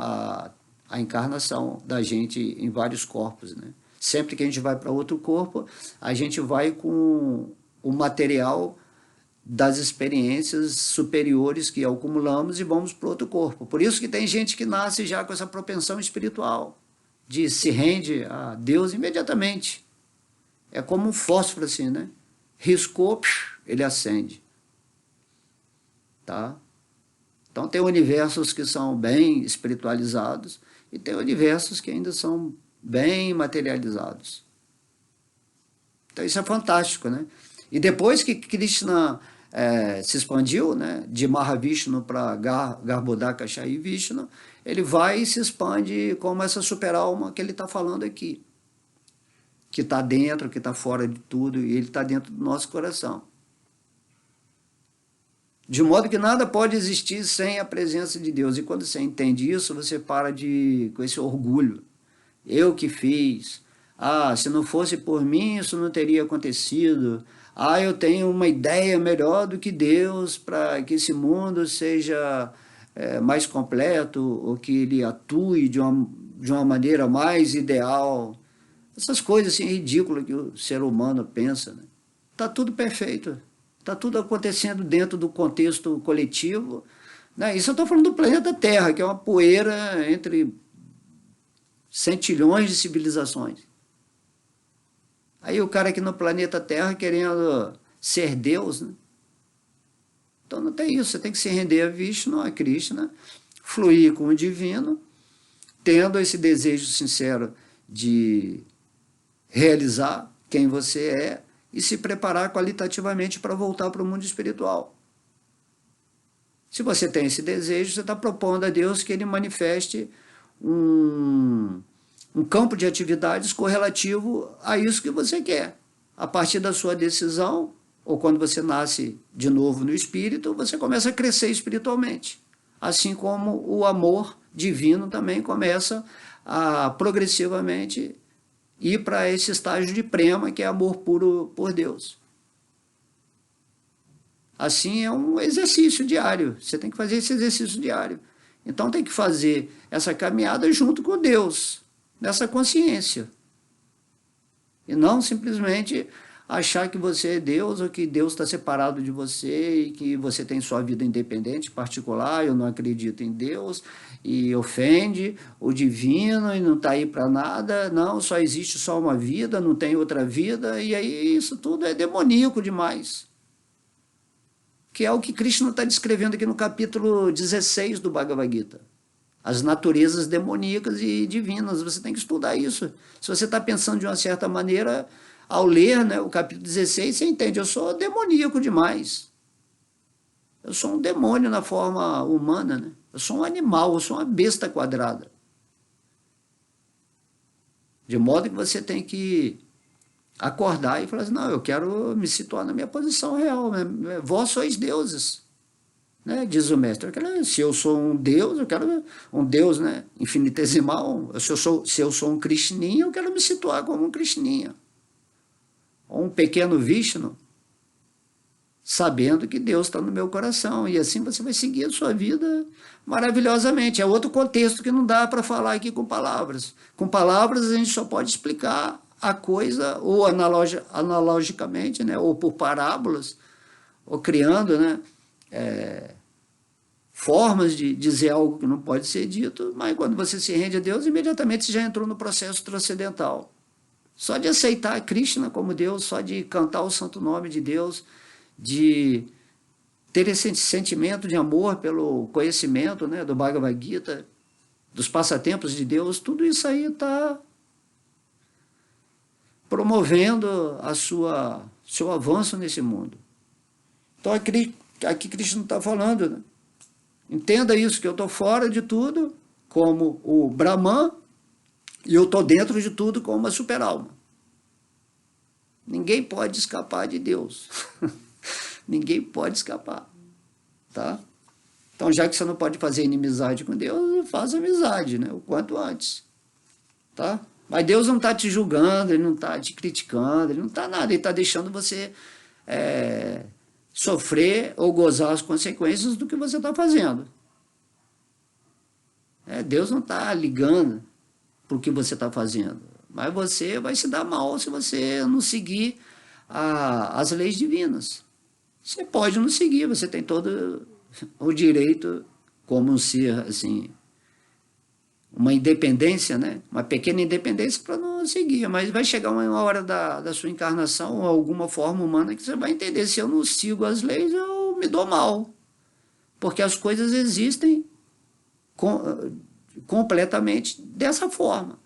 a encarnação da gente em vários corpos, né? Sempre que a gente vai para outro corpo, a gente vai com o material das experiências superiores que acumulamos e vamos para outro corpo. Por isso que tem gente que nasce já com essa propensão espiritual, de se rende a Deus imediatamente. É como um fósforo assim, né? Riscou, ele acende. Tá? Então tem universos que são bem espiritualizados e tem universos que ainda são bem materializados. Então isso é fantástico, né? E depois que Krishna se expandiu, né, de Mahavishnu para Garbhodakashayi Vishnu, ele vai e se expande como essa super-alma que ele está falando aqui. que está dentro, que está fora de tudo, e ele está dentro do nosso coração. De modo que nada pode existir sem a presença de Deus. E quando você entende isso, você para com esse orgulho. Eu que fiz. Ah, se não fosse por mim, isso não teria acontecido. Ah, eu tenho uma ideia melhor do que Deus para que esse mundo seja mais completo, ou que ele atue de uma maneira mais ideal. Essas coisas assim ridículas que o ser humano pensa, né? Tá tudo perfeito. Está tudo acontecendo dentro do contexto coletivo, né? Isso eu estou falando do planeta Terra, que é uma poeira entre centilhões de civilizações. Aí o cara aqui no planeta Terra querendo ser Deus, né? Então não tem isso, você tem que se render a Vishnu, a Krishna, fluir com o divino, tendo esse desejo sincero de realizar quem você é e se preparar qualitativamente para voltar para o mundo espiritual. Se você tem esse desejo, você está propondo a Deus que ele manifeste um campo de atividades correlativo a isso que você quer. A partir da sua decisão, ou quando você nasce de novo no espírito, você começa a crescer espiritualmente. Assim como o amor divino também começa a progressivamente ir para esse estágio de prema, que é amor puro por Deus. Assim é um exercício diário, você tem que fazer esse exercício diário. Então tem que fazer essa caminhada junto com Deus, nessa consciência. E não simplesmente achar que você é Deus, ou que Deus está separado de você, e que você tem sua vida independente, particular, eu não acredito em Deus, e ofende o divino, e não está aí para nada, não, só existe só uma vida, não tem outra vida, e aí isso tudo é demoníaco demais. Que é o que Krishna está descrevendo aqui no capítulo 16 do Bhagavad Gita. As naturezas demoníacas e divinas, você tem que estudar isso. Se você está pensando de uma certa maneira, ao ler, né, o capítulo 16, você entende, eu sou demoníaco demais. Eu sou um demônio na forma humana, né? Eu sou um animal, eu sou uma besta quadrada. De modo que você tem que acordar e falar assim, não, eu quero me situar na minha posição real, né? Vós sois deuses, né? Diz o mestre. Se eu sou um deus, eu quero um deus, né, infinitesimal. Se eu sou um Krishninha, eu quero me situar como um Krishninha. Ou um pequeno Vishnu, sabendo que Deus está no meu coração. E assim você vai seguir a sua vida maravilhosamente. É outro contexto que não dá para falar aqui com palavras. Com palavras a gente só pode explicar a coisa, ou analogicamente, né, ou por parábolas, ou criando, né, formas de dizer algo que não pode ser dito, mas quando você se rende a Deus, imediatamente você já entrou no processo transcendental. Só de aceitar Krishna como Deus, só de cantar o santo nome de Deus, de ter esse sentimento de amor pelo conhecimento, né, do Bhagavad Gita, dos passatempos de Deus, tudo isso aí está promovendo seu avanço nesse mundo. Então aqui Krishna está falando, né? Entenda isso, que eu estou fora de tudo como o Brahman, e eu estou dentro de tudo como uma super-alma. Ninguém pode escapar de Deus. Ninguém pode escapar. Tá? Então, já que você não pode fazer inimizade com Deus, faça amizade, né? O quanto antes. Tá? Mas Deus não está te julgando, Ele não está te criticando, Ele não está nada, Ele está deixando você sofrer ou gozar as consequências do que você está fazendo. Deus não está ligando para o que você está fazendo, mas você vai se dar mal se você não seguir as leis divinas. Você pode não seguir, você tem todo o direito, como um ser, assim, uma independência, né? Uma pequena independência para não seguir, mas vai chegar uma hora da sua encarnação, ou alguma forma humana, que você vai entender, se eu não sigo as leis, eu me dou mal, porque as coisas existem completamente dessa forma.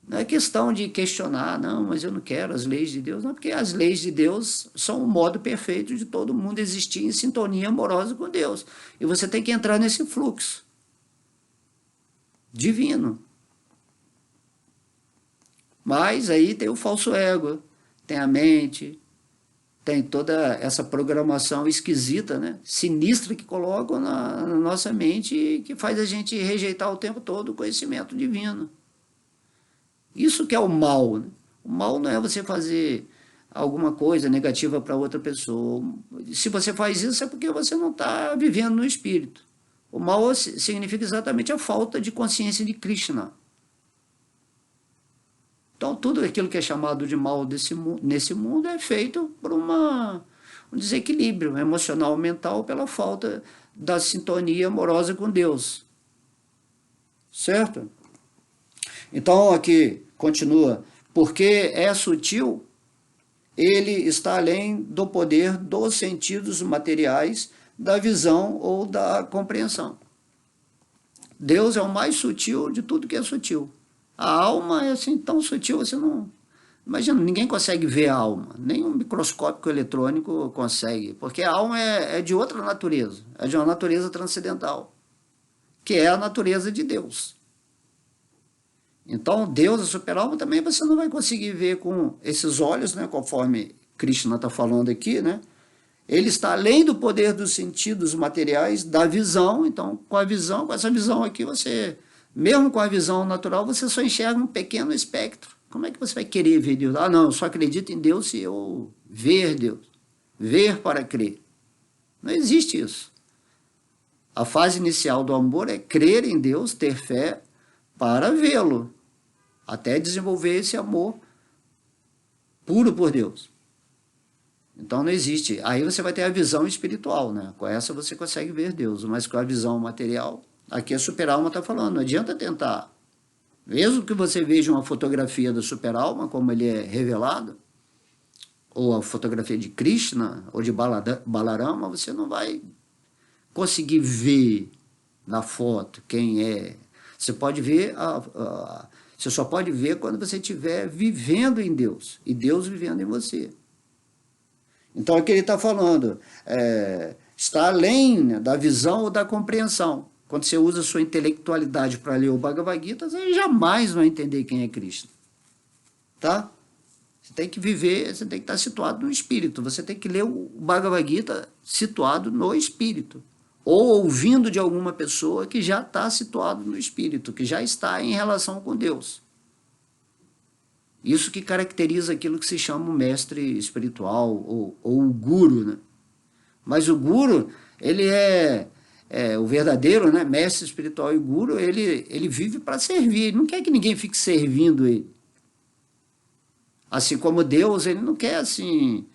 Não é questão de questionar, não, mas eu não quero as leis de Deus, não, porque as leis de Deus são o modo perfeito de todo mundo existir em sintonia amorosa com Deus, e você tem que entrar nesse fluxo divino. Mas aí tem o falso ego, tem a mente, tem toda essa programação esquisita, né? Sinistra que colocam na nossa mente e que faz a gente rejeitar o tempo todo o conhecimento divino. Isso que é o mal, né? O mal não é você fazer alguma coisa negativa para outra pessoa. Se você faz isso é porque você não está vivendo no espírito. O mal significa exatamente a falta de consciência de Krishna. Então, tudo aquilo que é chamado de mal nesse mundo é feito por um desequilíbrio emocional mental pela falta da sintonia amorosa com Deus. Certo? Então, aqui continua. Porque é sutil, ele está além do poder dos sentidos materiais, da visão ou da compreensão. Deus é o mais sutil de tudo que é sutil. A alma é assim tão sutil, você não... Imagina, ninguém consegue ver a alma, nem um microscópio eletrônico consegue, porque a alma é de outra natureza, é de uma natureza transcendental, que é a natureza de Deus. Então, Deus, a super-alma, também você não vai conseguir ver com esses olhos, né, conforme Krishna está falando aqui, né? Ele está além do poder dos sentidos materiais, da visão. Então, com essa visão aqui, você, mesmo com a visão natural, você só enxerga um pequeno espectro. Como é que você vai querer ver Deus? Ah, não, eu só acredito em Deus se eu ver Deus. Ver para crer. Não existe isso. A fase inicial do amor é crer em Deus, ter fé para vê-lo, até desenvolver esse amor puro por Deus. Então não existe. Aí você vai ter a visão espiritual, né? Com essa você consegue ver Deus, mas com a visão material, aqui a super-alma está falando, não adianta tentar. Mesmo que você veja uma fotografia da super-alma, como ele é revelado, ou a fotografia de Krishna, ou de Balarama, você não vai conseguir ver na foto quem é. Você pode ver, você só pode ver quando você estiver vivendo em Deus, e Deus vivendo em você. Então, aqui ele está falando, está além, né, da visão ou da compreensão. Quando você usa a sua intelectualidade para ler o Bhagavad Gita, você jamais vai entender quem é Cristo. Tá? Você tem que viver, você tem que estar situado no espírito. Você tem que ler o Bhagavad Gita situado no espírito. Ou ouvindo de alguma pessoa que já está situado no espírito, que já está em relação com Deus. Isso que caracteriza aquilo que se chama o mestre espiritual, ou o guru, né? Mas o guru, ele é o verdadeiro, né? Mestre espiritual e guru, ele vive para servir, ele não quer que ninguém fique servindo ele. Assim como Deus, ele não quer assim,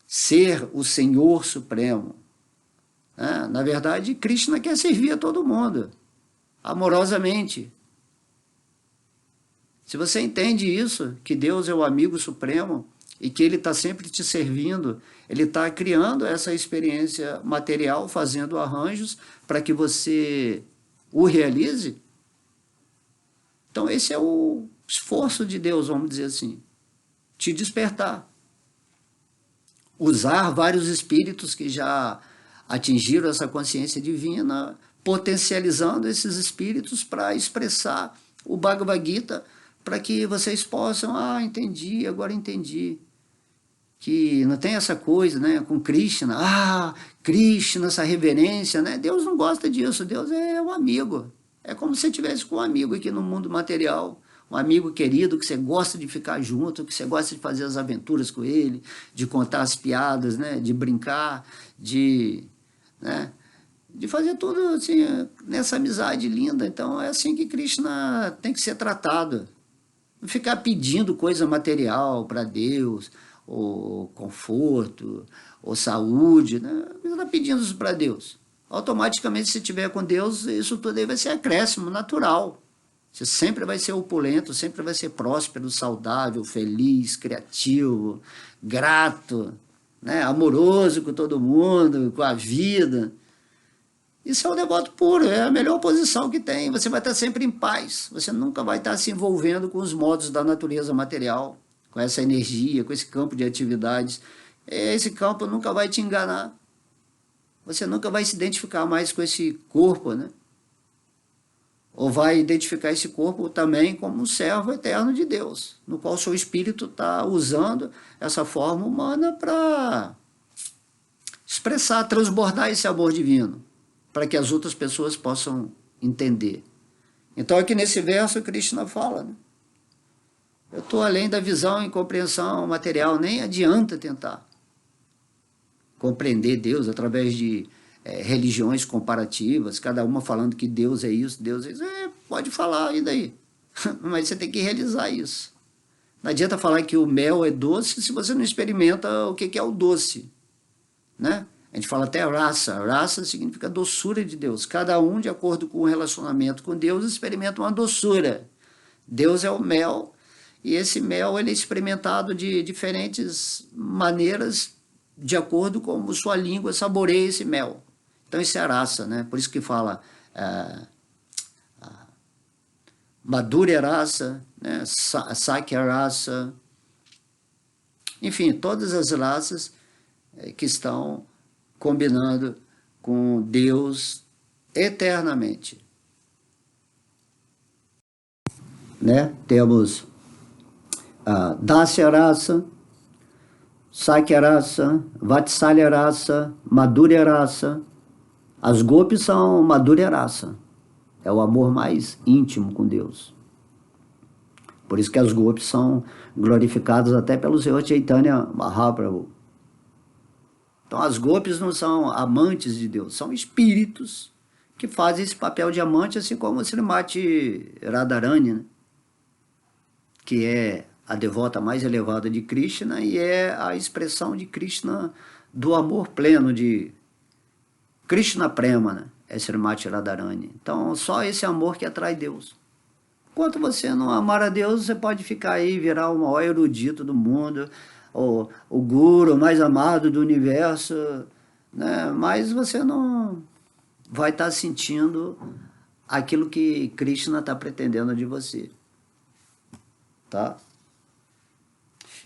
ser o Senhor Supremo. Né? Na verdade, Krishna quer servir a todo mundo, amorosamente. Se você entende isso, que Deus é o amigo supremo e que Ele está sempre te servindo, Ele está criando essa experiência material, fazendo arranjos para que você o realize. Então esse é o esforço de Deus, vamos dizer assim, te despertar. Usar vários espíritos que já atingiram essa consciência divina, potencializando esses espíritos para expressar o Bhagavad Gita, para que vocês possam, entendi, agora entendi, que não tem essa coisa, né, com Krishna, Krishna, essa reverência, né, Deus não gosta disso, Deus é um amigo, é como se você tivesse com um amigo aqui no mundo material, um amigo querido que você gosta de ficar junto, que você gosta de fazer as aventuras com ele, de contar as piadas, né, de brincar, né, de fazer tudo assim, nessa amizade linda. Então é assim que Krishna tem que ser tratado. Não ficar pedindo coisa material para Deus, ou conforto, ou saúde, né? Você está pedindo isso para Deus. Automaticamente, se estiver com Deus, isso tudo aí vai ser acréscimo, natural. Você sempre vai ser opulento, sempre vai ser próspero, saudável, feliz, criativo, grato, né? Amoroso com todo mundo, com a vida. Isso é o devoto puro, é a melhor posição que tem. Você vai estar sempre em paz, você nunca vai estar se envolvendo com os modos da natureza material, com essa energia, com esse campo de atividades. Esse campo nunca vai te enganar. Você nunca vai se identificar mais com esse corpo, né? ou vai identificar esse corpo também como um servo eterno de Deus, no qual o seu espírito está usando essa forma humana para expressar, transbordar esse amor divino, para que as outras pessoas possam entender. Então aqui nesse verso Krishna fala, né? Eu estou além da visão e compreensão material, nem adianta tentar compreender Deus através de religiões comparativas, cada uma falando que Deus é isso, Deus é isso. Pode falar, e daí? Mas você tem que realizar isso. Não adianta falar que o mel é doce se você não experimenta o que é o doce, né? A gente fala até raça. Raça significa doçura de Deus. Cada um, de acordo com o relacionamento com Deus, experimenta uma doçura. Deus é o mel, e esse mel ele é experimentado de diferentes maneiras, de acordo com como sua língua saboreia esse mel. Então isso é raça, né? Por isso que fala Madhurya raça, né? Sakya raça, enfim, todas as raças que estão combinando com Deus eternamente, né? Temos Dasya raça, Sakya raça, Vatsalya raça, Madhurya raça. As gopis são Madhurya raça, é o amor mais íntimo com Deus. Por isso que as gopis são glorificadas até pelo Senhor Chaitanya Mahaprabhu. Então as gopis não são amantes de Deus, são espíritos que fazem esse papel de amante, assim como o Srimati Radharani, né? Que é a devota mais elevada de Krishna e é a expressão de Krishna, do amor pleno, de Krishna Prema, né? É Srimati Radharani. Então só esse amor que atrai Deus. Enquanto você não amar a Deus, você pode ficar aí, virar o maior erudito do mundo, o guru mais amado do universo, né? Mas você não vai estar sentindo aquilo que Krishna está pretendendo de você. Tá?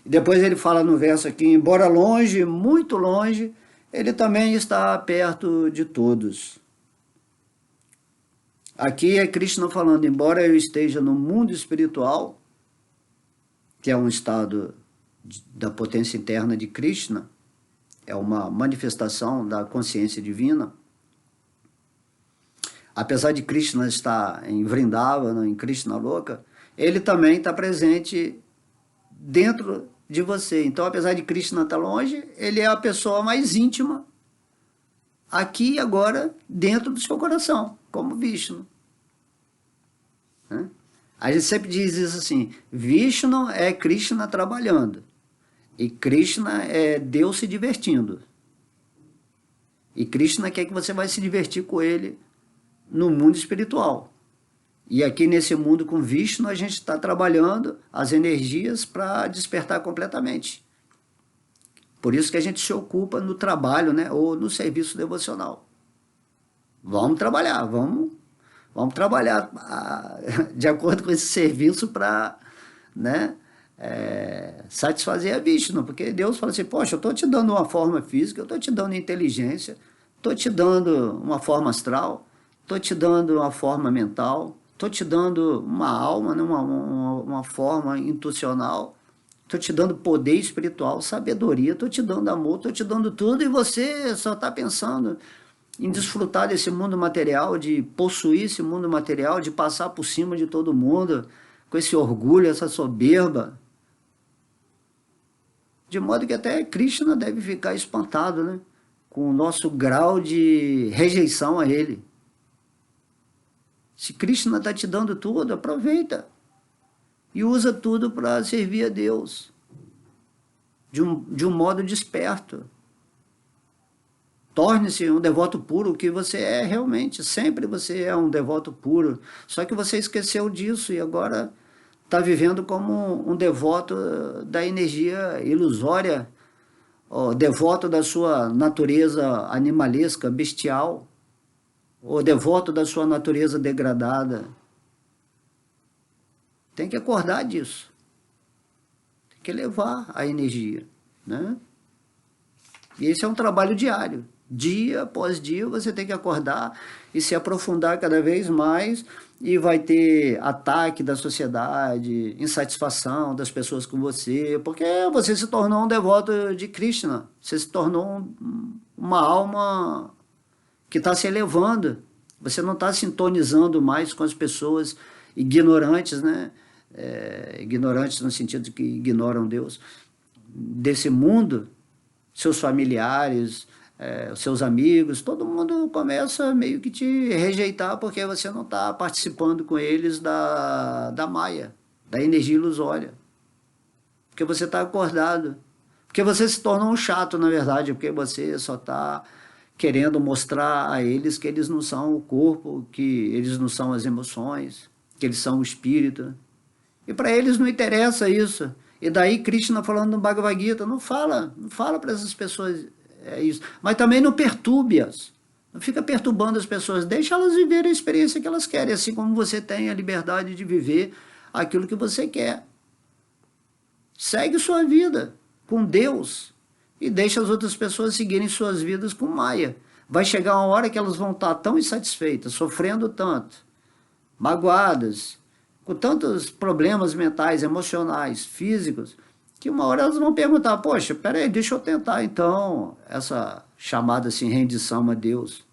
E depois ele fala no verso aqui, embora longe, muito longe, ele também está perto de todos. Aqui é Krishna falando, embora eu esteja no mundo espiritual, que é um estado da potência interna de Krishna, é uma manifestação da consciência divina, apesar de Krishna estar em Vrindavana, em Krishna Loka, ele também está presente dentro de você. Então, apesar de Krishna estar longe, ele é a pessoa mais íntima, aqui e agora, dentro do seu coração, como Vishnu. A gente sempre diz isso assim, Vishnu é Krishna trabalhando, e Krishna é Deus se divertindo. E Krishna quer que você vai se divertir com ele no mundo espiritual. E aqui nesse mundo com Vishnu, a gente está trabalhando as energias para despertar completamente. Por isso que a gente se ocupa no trabalho, né, ou no serviço devocional. Vamos trabalhar, vamos trabalhar de acordo com esse serviço para, né, satisfazer a Vishnu, porque Deus fala assim, poxa, eu estou te dando uma forma física, eu estou te dando inteligência, estou te dando uma forma astral, estou te dando uma forma mental, estou te dando uma alma, né, uma forma intuicional, estou te dando poder espiritual, sabedoria, estou te dando amor, estou te dando tudo, e você só está pensando em desfrutar desse mundo material, de possuir esse mundo material, de passar por cima de todo mundo, com esse orgulho, essa soberba. De modo que até Krishna deve ficar espantado, né, com o nosso grau de rejeição a ele. Se Krishna está te dando tudo, aproveita. E usa tudo para servir a Deus. De um modo desperto. Torne-se um devoto puro, que você é realmente. Sempre você é um devoto puro. Só que você esqueceu disso e agora está vivendo como um devoto da energia ilusória, ó, devoto da sua natureza animalesca, bestial, ou devoto da sua natureza degradada. Tem que acordar disso. Tem que elevar a energia, né? E esse é um trabalho diário. Dia após dia você tem que acordar e se aprofundar cada vez mais, e vai ter ataque da sociedade, insatisfação das pessoas com você, porque você se tornou um devoto de Krishna, você se tornou uma alma que está se elevando, você não está sintonizando mais com as pessoas ignorantes, né? Ignorantes no sentido de que ignoram Deus, desse mundo. Seus familiares, os seus amigos, todo mundo começa meio que te rejeitar porque você não está participando com eles da Maya, da energia ilusória. Porque você está acordado. Porque você se tornou um chato, na verdade, porque você só está querendo mostrar a eles que eles não são o corpo, que eles não são as emoções, que eles são o espírito. E para eles não interessa isso. E daí Krishna falando no Bhagavad Gita, não fala para essas pessoas isso. Mas também não perturbe-as. Não fica perturbando as pessoas, deixa elas viverem a experiência que elas querem, assim como você tem a liberdade de viver aquilo que você quer. Segue sua vida com Deus e deixa as outras pessoas seguirem suas vidas com Maya. Vai chegar uma hora que elas vão estar tão insatisfeitas, sofrendo tanto, magoadas, com tantos problemas mentais, emocionais, físicos, que uma hora elas vão perguntar, poxa, peraí, deixa eu tentar então essa chamada assim, rendição a Deus.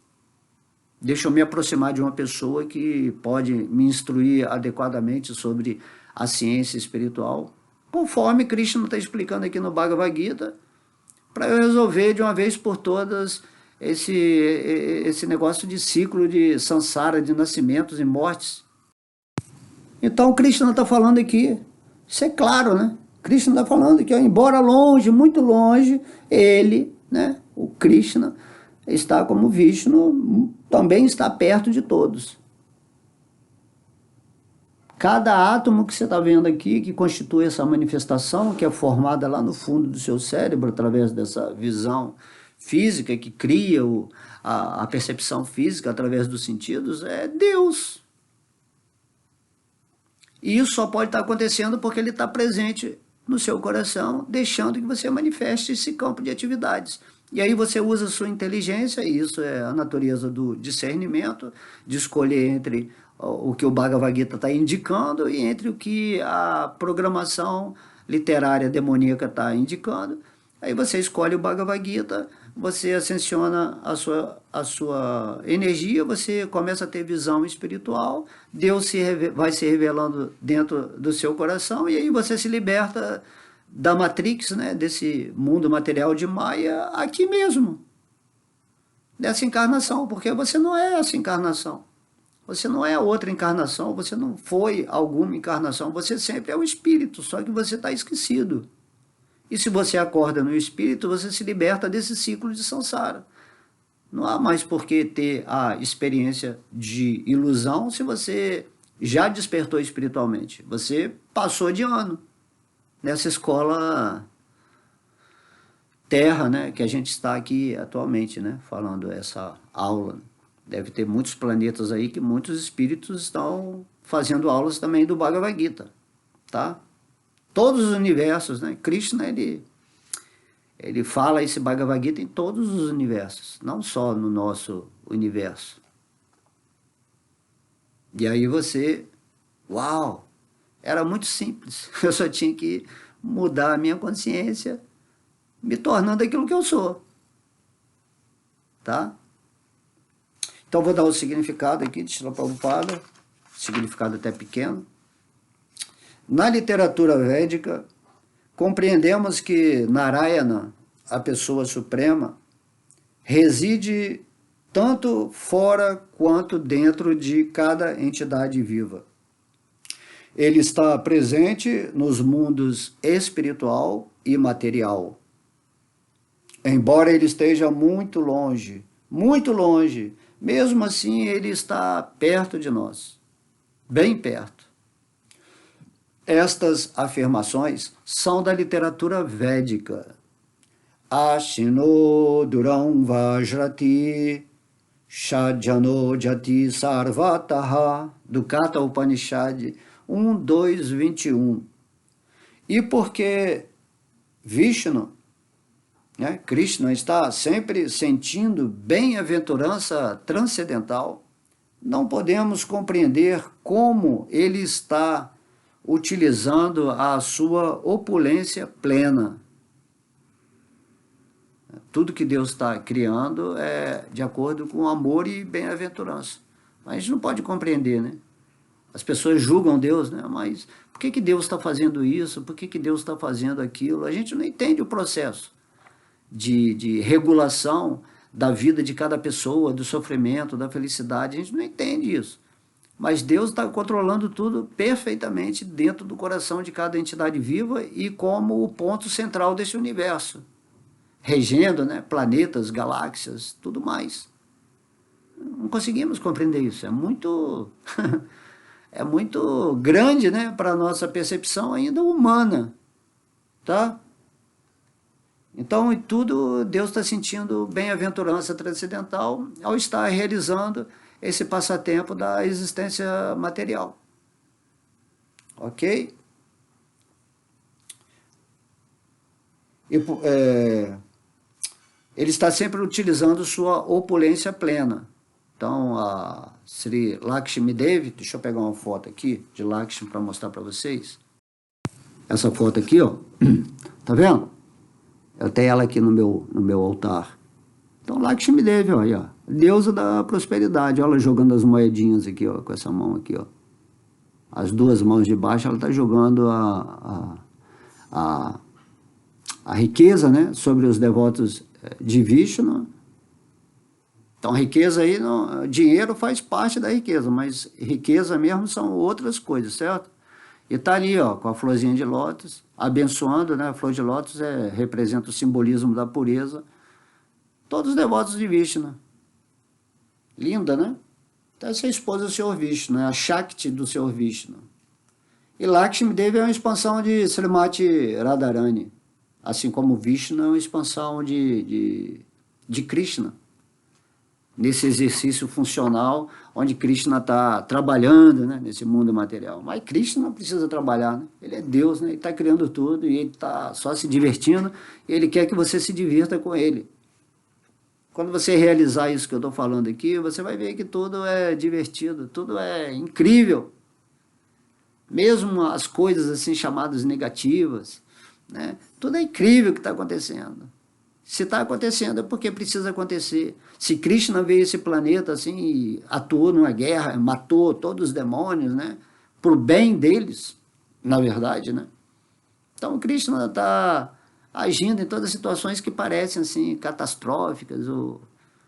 Deixa eu me aproximar de uma pessoa que pode me instruir adequadamente sobre a ciência espiritual, conforme Krishna está explicando aqui no Bhagavad Gita, para eu resolver de uma vez por todas esse negócio de ciclo de samsara, de nascimentos e mortes. Então, Krishna está falando aqui, isso é claro, né? Krishna está falando que, embora longe, muito longe, ele, né, o Krishna, está como Vishnu, também está perto de todos. Cada átomo que você está vendo aqui, que constitui essa manifestação, que é formada lá no fundo do seu cérebro, através dessa visão física, que cria a percepção física através dos sentidos, é Deus. E isso só pode estar acontecendo porque ele está presente no seu coração, deixando que você manifeste esse campo de atividades. E aí você usa a sua inteligência, e isso é a natureza do discernimento, de escolher entre o que o Bhagavad Gita está indicando e entre o que a programação literária demoníaca está indicando. Aí você escolhe o Bhagavad Gita, você ascensiona a sua energia, você começa a ter visão espiritual, Deus vai se revelando dentro do seu coração, e aí você se liberta da Matrix, né, desse mundo material de Maya, aqui mesmo, dessa encarnação, porque você não é essa encarnação, você não é outra encarnação, você não foi alguma encarnação, você sempre é o espírito, só que você está esquecido. E se você acorda no espírito, você se liberta desse ciclo de samsara. Não há mais por que ter a experiência de ilusão se você já despertou espiritualmente. Você passou de ano nessa escola terra, né, que a gente está aqui atualmente, né, falando essa aula. Deve ter muitos planetas aí que muitos espíritos estão fazendo aulas também do Bhagavad Gita, tá? Todos os universos, né? Krishna, ele fala esse Bhagavad Gita em todos os universos, não só no nosso universo. E aí você, uau, era muito simples, eu só tinha que mudar a minha consciência, me tornando aquilo que eu sou, tá? Então vou dar o significado aqui de Srila Prabhupada, significado até pequeno. Na literatura védica, compreendemos que Narayana, a pessoa suprema, reside tanto fora quanto dentro de cada entidade viva. Ele está presente nos mundos espiritual e material. Embora ele esteja muito longe, mesmo assim ele está perto de nós, bem perto. Estas afirmações são da literatura védica. Ashino Duram Vajrati Shajano Jati Sarvataha, do Katha Upanishad 1.2.21. E porque Vishnu né? Krishna está sempre sentindo bem-aventurança transcendental. Não podemos compreender como ele está utilizando a sua opulência plena. Tudo que Deus está criando é de acordo com amor e bem-aventurança. Mas a gente não pode compreender, né? As pessoas julgam Deus, né? Mas por que Deus está fazendo isso? Por que Deus está fazendo aquilo? A gente não entende o processo de regulação da vida de cada pessoa, do sofrimento, da felicidade. A gente não entende isso. Mas Deus está controlando tudo perfeitamente dentro do coração de cada entidade viva e como o ponto central desse universo, regendo, né, planetas, galáxias, tudo mais. Não conseguimos compreender isso. É muito, é muito grande, né, para a nossa percepção ainda humana, tá? Então, em tudo, Deus está sentindo bem-aventurança transcendental ao estar realizando esse passatempo da existência material. Ok? E, ele está sempre utilizando sua opulência plena. Então, a Sri Lakshmi Devi, deixa eu pegar uma foto aqui de Lakshmi para mostrar para vocês. Essa foto aqui, ó, tá vendo? Eu tenho ela aqui no meu altar. Então, Lakshmi Devi, ó, aí, ó, deusa da prosperidade. Olha ela jogando as moedinhas aqui, ó, com essa mão aqui, ó. As duas mãos de baixo, ela está jogando a riqueza, né, sobre os devotos de Vishnu. Então, riqueza aí, não, dinheiro faz parte da riqueza, mas riqueza mesmo são outras coisas, certo? E está ali, ó, com a florzinha de lótus, abençoando, né? A flor de lótus representa o simbolismo da pureza. Todos os devotos de Vishnu. Linda, né? Então, essa é a esposa do Senhor Vishnu, né? A Shakti do Senhor Vishnu. E Lakshmi Devi é uma expansão de Srimati Radharani, assim como Vishnu é uma expansão de Krishna. Nesse exercício funcional, onde Krishna está trabalhando, né, nesse mundo material. Mas Krishna não precisa trabalhar, né? Ele é Deus, né? Ele está criando tudo e ele está só se divertindo e ele quer que você se divirta com ele. Quando você realizar isso que eu estou falando aqui, você vai ver que tudo é divertido, tudo é incrível. Mesmo as coisas assim chamadas negativas, né? Tudo é incrível que está acontecendo. Se está acontecendo é porque precisa acontecer. Se Krishna veio a esse planeta assim e atuou numa guerra, matou todos os demônios, né, por bem deles, na verdade, né? Então Krishna está agindo em todas as situações que parecem assim catastróficas ou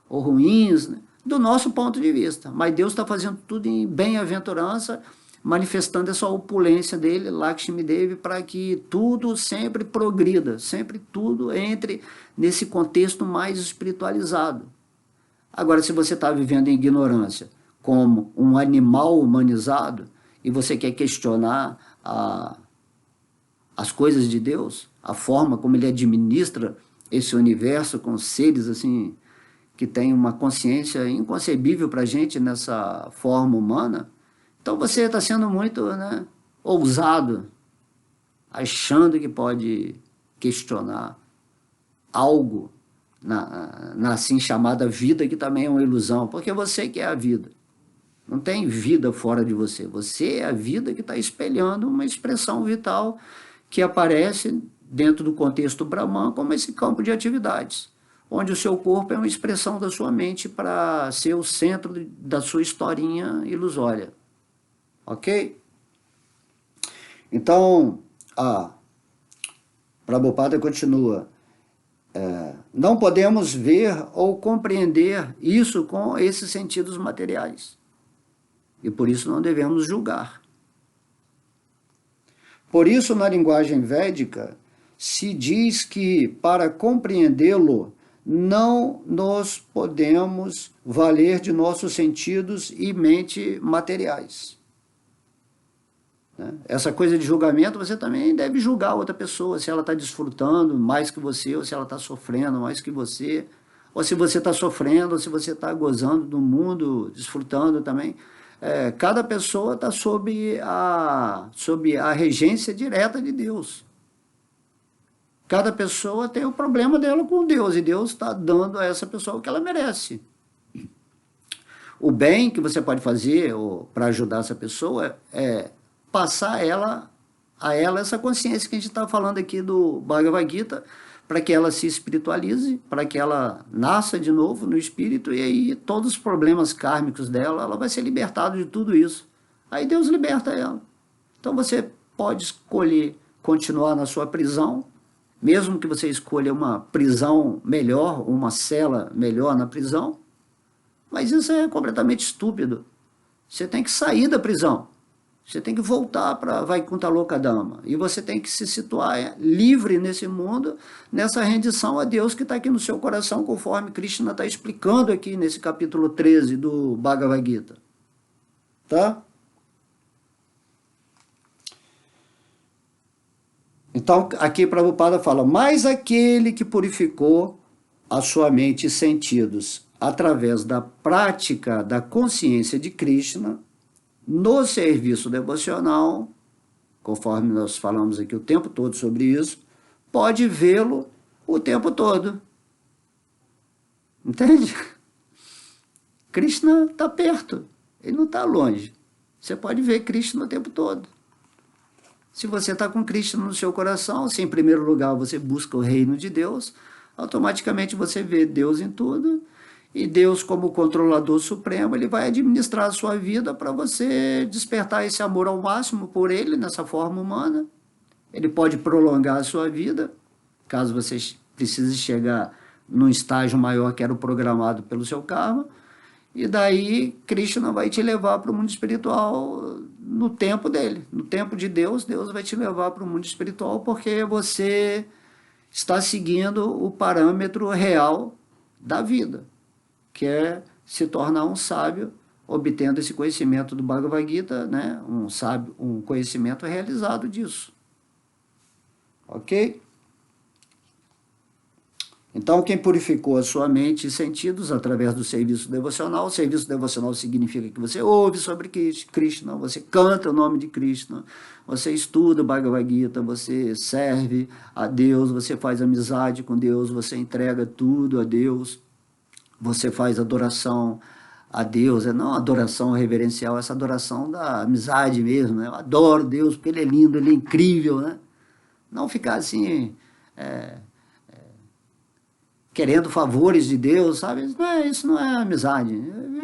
ruins, né, do nosso ponto de vista. Mas Deus está fazendo tudo em bem-aventurança, manifestando essa opulência dele, Lakshmi Devi, para que tudo sempre progrida, sempre tudo entre nesse contexto mais espiritualizado. Agora, se você está vivendo em ignorância, como um animal humanizado, e você quer questionar as coisas de Deus, a forma como ele administra esse universo com seres assim que têm uma consciência inconcebível para a gente nessa forma humana, então você está sendo muito, né, ousado, achando que pode questionar algo na assim chamada vida, que também é uma ilusão, porque você que é a vida. Não tem vida fora de você. Você é a vida que está espelhando uma expressão vital que aparece dentro do contexto Brahman como esse campo de atividades, onde o seu corpo é uma expressão da sua mente para ser o centro da sua historinha ilusória. Ok? Então, Prabhupada continua. Não podemos ver ou compreender isso com esses sentidos materiais. E por isso não devemos julgar. Por isso, na linguagem védica, se diz que, para compreendê-lo, não nos podemos valer de nossos sentidos e mente materiais. Essa coisa de julgamento, você também deve julgar outra pessoa, se ela está desfrutando mais que você, ou se ela está sofrendo mais que você, ou se você está sofrendo, ou se você está gozando do mundo, desfrutando também. Cada pessoa está sob a regência direta de Deus. Cada pessoa tem o problema dela com Deus, e Deus está dando a essa pessoa o que ela merece. O bem que você pode fazer para ajudar essa pessoa é passar a ela essa consciência que a gente está falando aqui do Bhagavad Gita, para que ela se espiritualize, para que ela nasça de novo no espírito, e aí todos os problemas kármicos dela, ela vai ser libertada de tudo isso. Aí Deus liberta ela. Então você pode escolher continuar na sua prisão, mesmo que você escolha uma prisão melhor, uma cela melhor na prisão, mas isso é completamente estúpido. Você tem que sair da prisão. Você tem que voltar para Vaikuntha Lokadama. E você tem que se situar livre nesse mundo, nessa rendição a Deus que está aqui no seu coração, conforme Krishna está explicando aqui nesse capítulo 13 do Bhagavad Gita. Tá? Então, aqui Prabhupada fala, mas aquele que purificou a sua mente e sentidos através da prática da consciência de Krishna, no serviço devocional, conforme nós falamos aqui o tempo todo sobre isso, pode vê-lo o tempo todo. Entende? Krishna está perto, ele não está longe. Você pode ver Krishna o tempo todo. Se você está com Krishna no seu coração, se em primeiro lugar você busca o reino de Deus, automaticamente você vê Deus em tudo, e Deus, como controlador supremo, ele vai administrar a sua vida para você despertar esse amor ao máximo por ele, nessa forma humana. Ele pode prolongar a sua vida, caso você precise chegar num estágio maior que era o programado pelo seu karma, e daí Krishna vai te levar para o mundo espiritual no tempo dele. No tempo de Deus, Deus vai te levar para o mundo espiritual, porque você está seguindo o parâmetro real da vida, que é se tornar um sábio, obtendo esse conhecimento do Bhagavad Gita, né? Um conhecimento realizado disso. Ok? Então, quem purificou a sua mente e sentidos através do serviço devocional, o serviço devocional significa que você ouve sobre Krishna, você canta o nome de Krishna, você estuda o Bhagavad Gita, você serve a Deus, você faz amizade com Deus, você entrega tudo a Deus, você faz adoração a Deus, não adoração reverencial, essa adoração da amizade mesmo, né? Eu adoro Deus porque Ele é lindo, Ele é incrível, né? Não ficar assim, querendo favores de Deus, sabe? Isso não é amizade.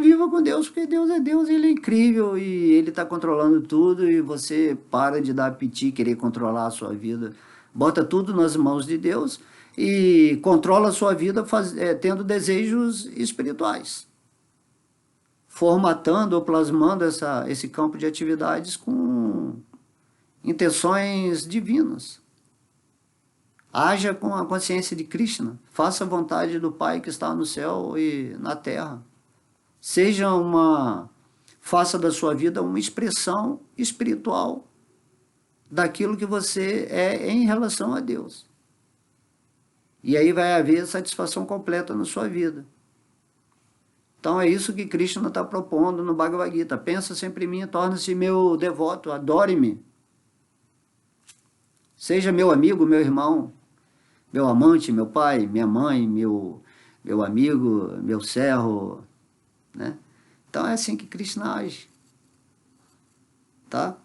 Viva com Deus porque Deus é Deus, Ele é incrível e Ele está controlando tudo, e você para de dar piti, querer controlar a sua vida. Bota tudo nas mãos de Deus e controla a sua vida tendo desejos espirituais, formatando ou plasmando esse campo de atividades com intenções divinas. Haja com a consciência de Krishna, faça a vontade do Pai que está no céu e na terra. Faça da sua vida uma expressão espiritual daquilo que você é em relação a Deus. E aí vai haver satisfação completa na sua vida. Então é isso que Krishna está propondo no Bhagavad Gita. Pensa sempre em mim, torna-se meu devoto, adore-me. Seja meu amigo, meu irmão, meu amante, meu pai, minha mãe, meu amigo, meu servo, né? Então é assim que Krishna age. Tá?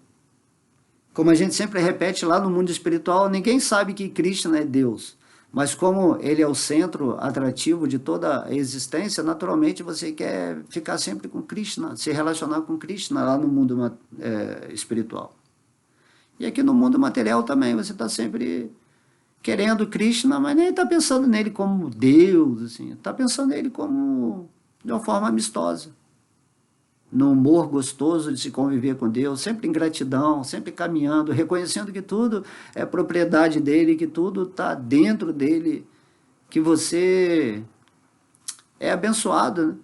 Como a gente sempre repete lá no mundo espiritual, ninguém sabe que Krishna é Deus. Mas como ele é o centro atrativo de toda a existência, naturalmente você quer ficar sempre com Krishna, se relacionar com Krishna lá no mundo espiritual. E aqui no mundo material também, você está sempre querendo Krishna, mas nem está pensando nele como Deus, assim, está pensando nele como de uma forma amistosa, no humor gostoso de se conviver com Deus, sempre em gratidão, sempre caminhando, reconhecendo que tudo é propriedade dele, que tudo está dentro dele, que você é abençoado, né?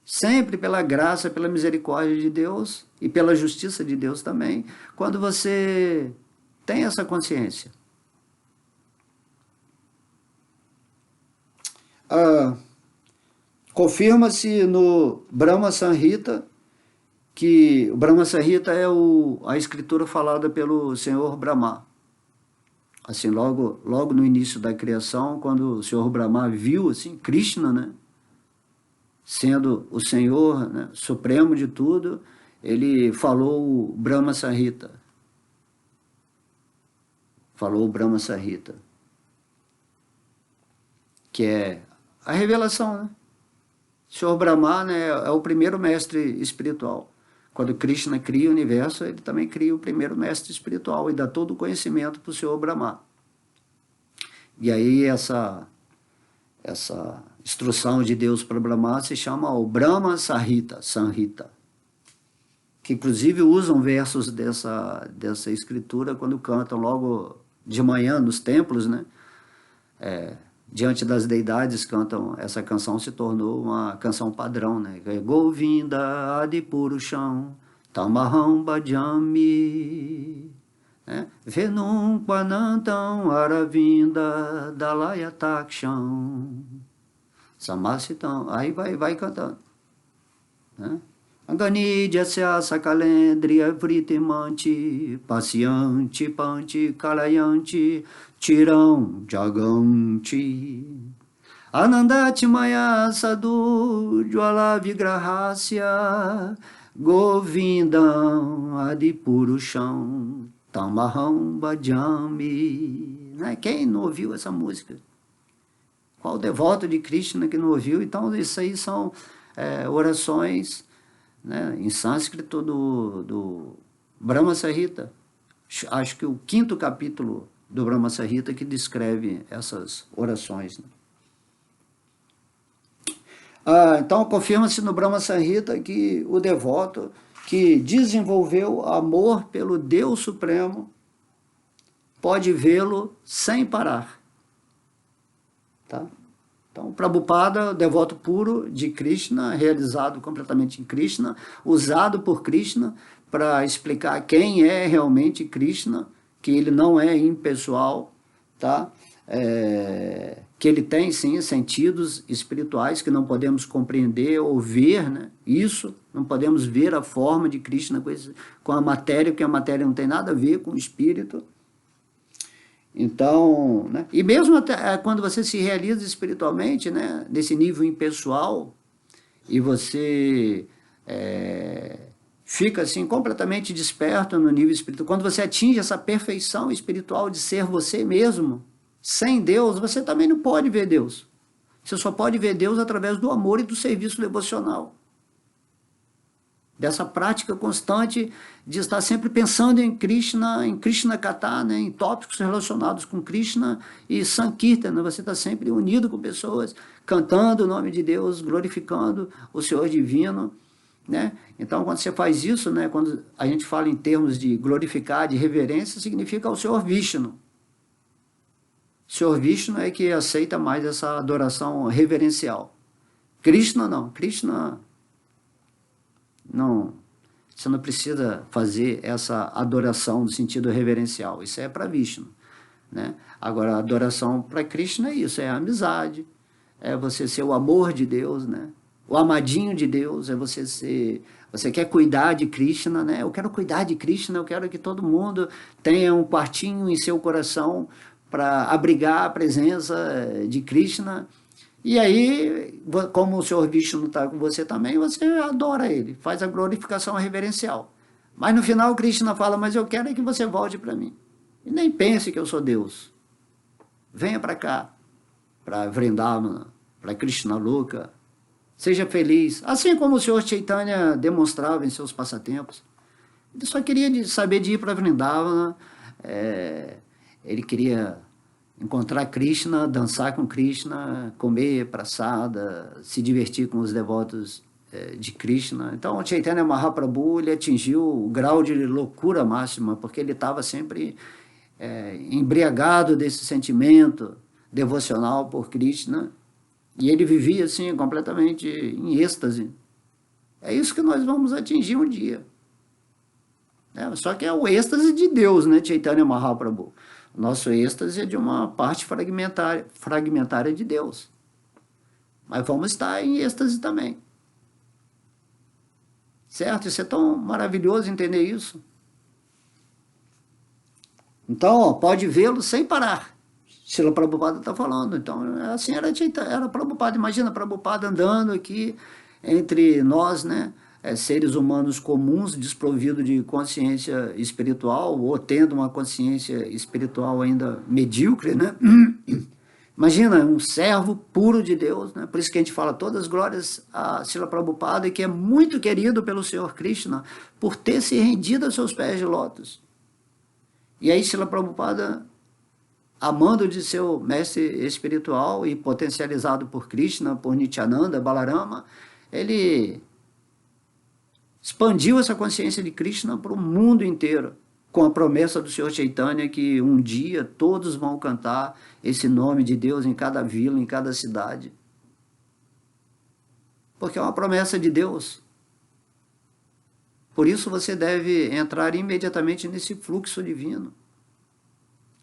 Sempre pela graça, pela misericórdia de Deus e pela justiça de Deus também, quando você tem essa consciência. Confirma-se no Brahma Samhita, que o Brahma Samhita é a escritura falada pelo Senhor Brahma. assim, logo no início da criação, quando o Senhor Brahma viu, assim, Krishna, né, sendo o Senhor, né, supremo de tudo, ele falou o Brahma Samhita. Falou o Brahma Samhita, que é a revelação, né? O Senhor Brahma, né, é o primeiro mestre espiritual. Quando Krishna cria o universo, ele também cria o primeiro mestre espiritual e dá todo o conhecimento para o Senhor Brahma. E aí essa instrução de Deus para Brahma se chama o Brahma Samhita, que inclusive usam versos dessa escritura quando cantam logo de manhã nos templos, né? Diante das deidades cantam, essa canção se tornou uma canção padrão, né? Govinda Adipurusham Tamaham Bhajami, né? Venum Panantam Aravinda Dalayataksham Samasitam. Aí vai cantando, né? Anganidhyasya sakalendriya vritimanti pasyanti panti kalayanti tiram jaganti anandati maya sadhu jwala vigrahasya govindam adipurusham tamaham bhajami, né? Quem não ouviu essa música? Qual devoto de Krishna que não ouviu? Então isso aí são orações, né, em sânscrito do Brahma Samhita. Acho que o 5º capítulo do Brahma Samhita que descreve essas orações, né? Então confirma-se no Brahma Samhita que o devoto que desenvolveu amor pelo Deus Supremo pode vê-lo sem parar, tá? Então, Prabhupada, devoto puro de Krishna, realizado completamente em Krishna, usado por Krishna para explicar quem é realmente Krishna, que ele não é impessoal, tá? Que ele tem, sim, sentidos espirituais que não podemos compreender ou ver, né? Isso, não podemos ver a forma de Krishna com a matéria, porque a matéria não tem nada a ver com o espírito. Então, né, e mesmo até quando você se realiza espiritualmente, né, nesse nível impessoal, e você fica assim completamente desperto no nível espiritual, quando você atinge essa perfeição espiritual de ser você mesmo, sem Deus, você também não pode ver Deus. Você só pode ver Deus através do amor e do serviço devocional. Dessa prática constante de estar sempre pensando em Krishna Katha, né, em tópicos relacionados com Krishna e Sankirtana. Você está sempre unido com pessoas, cantando o nome de Deus, glorificando o Senhor Divino, né? Então, quando você faz isso, né, quando a gente fala em termos de glorificar, de reverência, significa o Senhor Vishnu. O Senhor Vishnu é que aceita mais essa adoração reverencial. Krishna não. Krishna não, você não precisa fazer essa adoração no sentido reverencial. Isso é para Vishnu, né? Agora, a adoração para Krishna é isso, é a amizade, é você ser o amor de Deus, né? O amadinho de Deus, é você ser... Você quer cuidar de Krishna, né? Eu quero cuidar de Krishna, eu quero que todo mundo tenha um quartinho em seu coração para abrigar a presença de Krishna. E aí, como o Senhor Vishnu está com você também, você adora ele, faz a glorificação reverencial. Mas no final Krishna fala, mas eu quero é que você volte para mim. E nem pense que eu sou Deus. Venha para cá, para Vrindavana, para Krishna Loka. Seja feliz. Assim como o Senhor Chaitanya demonstrava em seus passatempos. Ele só queria saber de ir para Vrindavana. Ele queria encontrar Krishna, dançar com Krishna, comer prasada, se divertir com os devotos de Krishna. Então, o Chaitanya Mahaprabhu ele atingiu o grau de loucura máxima, porque ele estava sempre embriagado desse sentimento devocional por Krishna, e ele vivia assim, completamente em êxtase. É isso que nós vamos atingir um dia. Só que é o êxtase de Deus, né, Chaitanya Mahaprabhu. Nosso êxtase é de uma parte fragmentária de Deus. Mas vamos estar em êxtase também. Certo? Isso é tão maravilhoso entender isso. Então, ó, pode vê-lo sem parar. Srila Prabhupada está falando. Então, assim era Prabhupada. Imagina Prabhupada andando aqui entre nós, né? Seres humanos comuns, desprovidos de consciência espiritual, ou tendo uma consciência espiritual ainda medíocre, né? Imagina, um servo puro de Deus, né? Por isso que a gente fala todas as glórias a Srila Prabhupada, que é muito querido pelo Senhor Krishna, por ter se rendido aos seus pés de lótus. E aí Srila Prabhupada, amando de seu mestre espiritual e potencializado por Krishna, por Nityananda, Balarama, ele expandiu essa consciência de Krishna para o mundo inteiro, com a promessa do Senhor Chaitanya que um dia todos vão cantar esse nome de Deus em cada vila, em cada cidade. Porque é uma promessa de Deus. Por isso você deve entrar imediatamente nesse fluxo divino,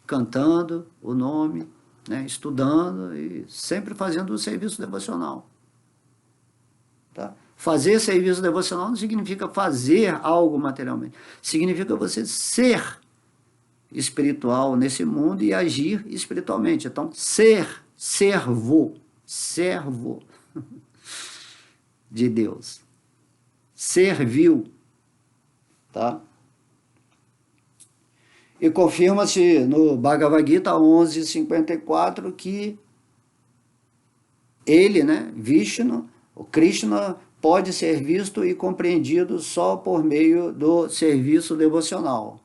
cantando o nome, né, estudando e sempre fazendo o serviço devocional. Tá? Fazer serviço devocional não significa fazer algo materialmente. Significa você ser espiritual nesse mundo e agir espiritualmente. Então, servo de Deus. Servil. Tá? E confirma-se no Bhagavad Gita 11:54 que ele, né, Vishnu, o Krishna, pode ser visto e compreendido só por meio do serviço devocional.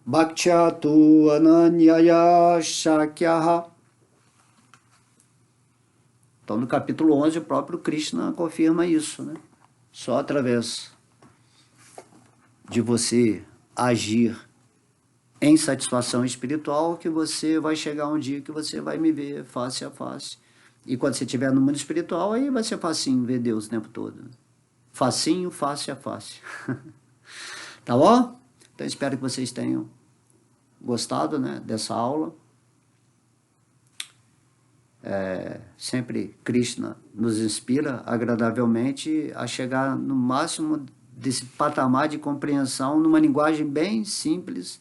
Bhaktyatu ananyaya shakyaha. Então, no capítulo 11, o próprio Krishna confirma isso, né? Só através de você agir em satisfação espiritual que você vai chegar um dia que você vai me ver face a face. E quando você estiver no mundo espiritual, aí vai ser facinho ver Deus o tempo todo. Facinho, face a face. Tá bom? Então espero que vocês tenham gostado, né, dessa aula. Sempre Krishna nos inspira agradavelmente a chegar no máximo desse patamar de compreensão numa linguagem bem simples,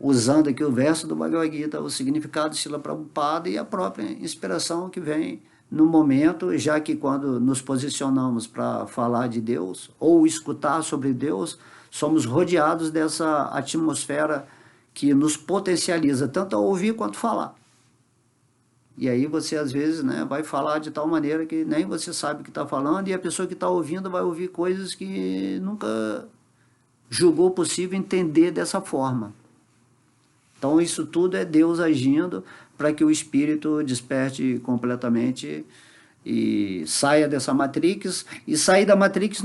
usando aqui o verso do Bhagavad Gita, o significado de Srila Prabhupada e a própria inspiração que vem no momento, já que quando nos posicionamos para falar de Deus ou escutar sobre Deus, somos rodeados dessa atmosfera que nos potencializa tanto a ouvir quanto falar. E aí você às vezes, né, vai falar de tal maneira que nem você sabe o que está falando, e a pessoa que está ouvindo vai ouvir coisas que nunca julgou possível entender dessa forma. Então isso tudo é Deus agindo para que o espírito desperte completamente e saia dessa Matrix. E sair da Matrix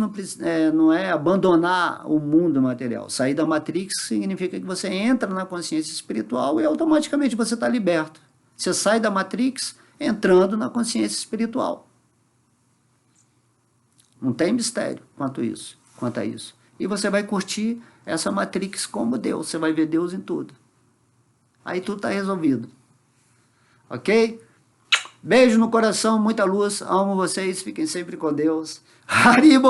não é abandonar o mundo material. Sair da Matrix significa que você entra na consciência espiritual e automaticamente você está liberto. Você sai da Matrix entrando na consciência espiritual. Não tem mistério quanto a isso. E você vai curtir essa Matrix como Deus. Você vai ver Deus em tudo. Aí tudo está resolvido. Ok? Beijo no coração, muita luz. Amo vocês. Fiquem sempre com Deus. Haribo!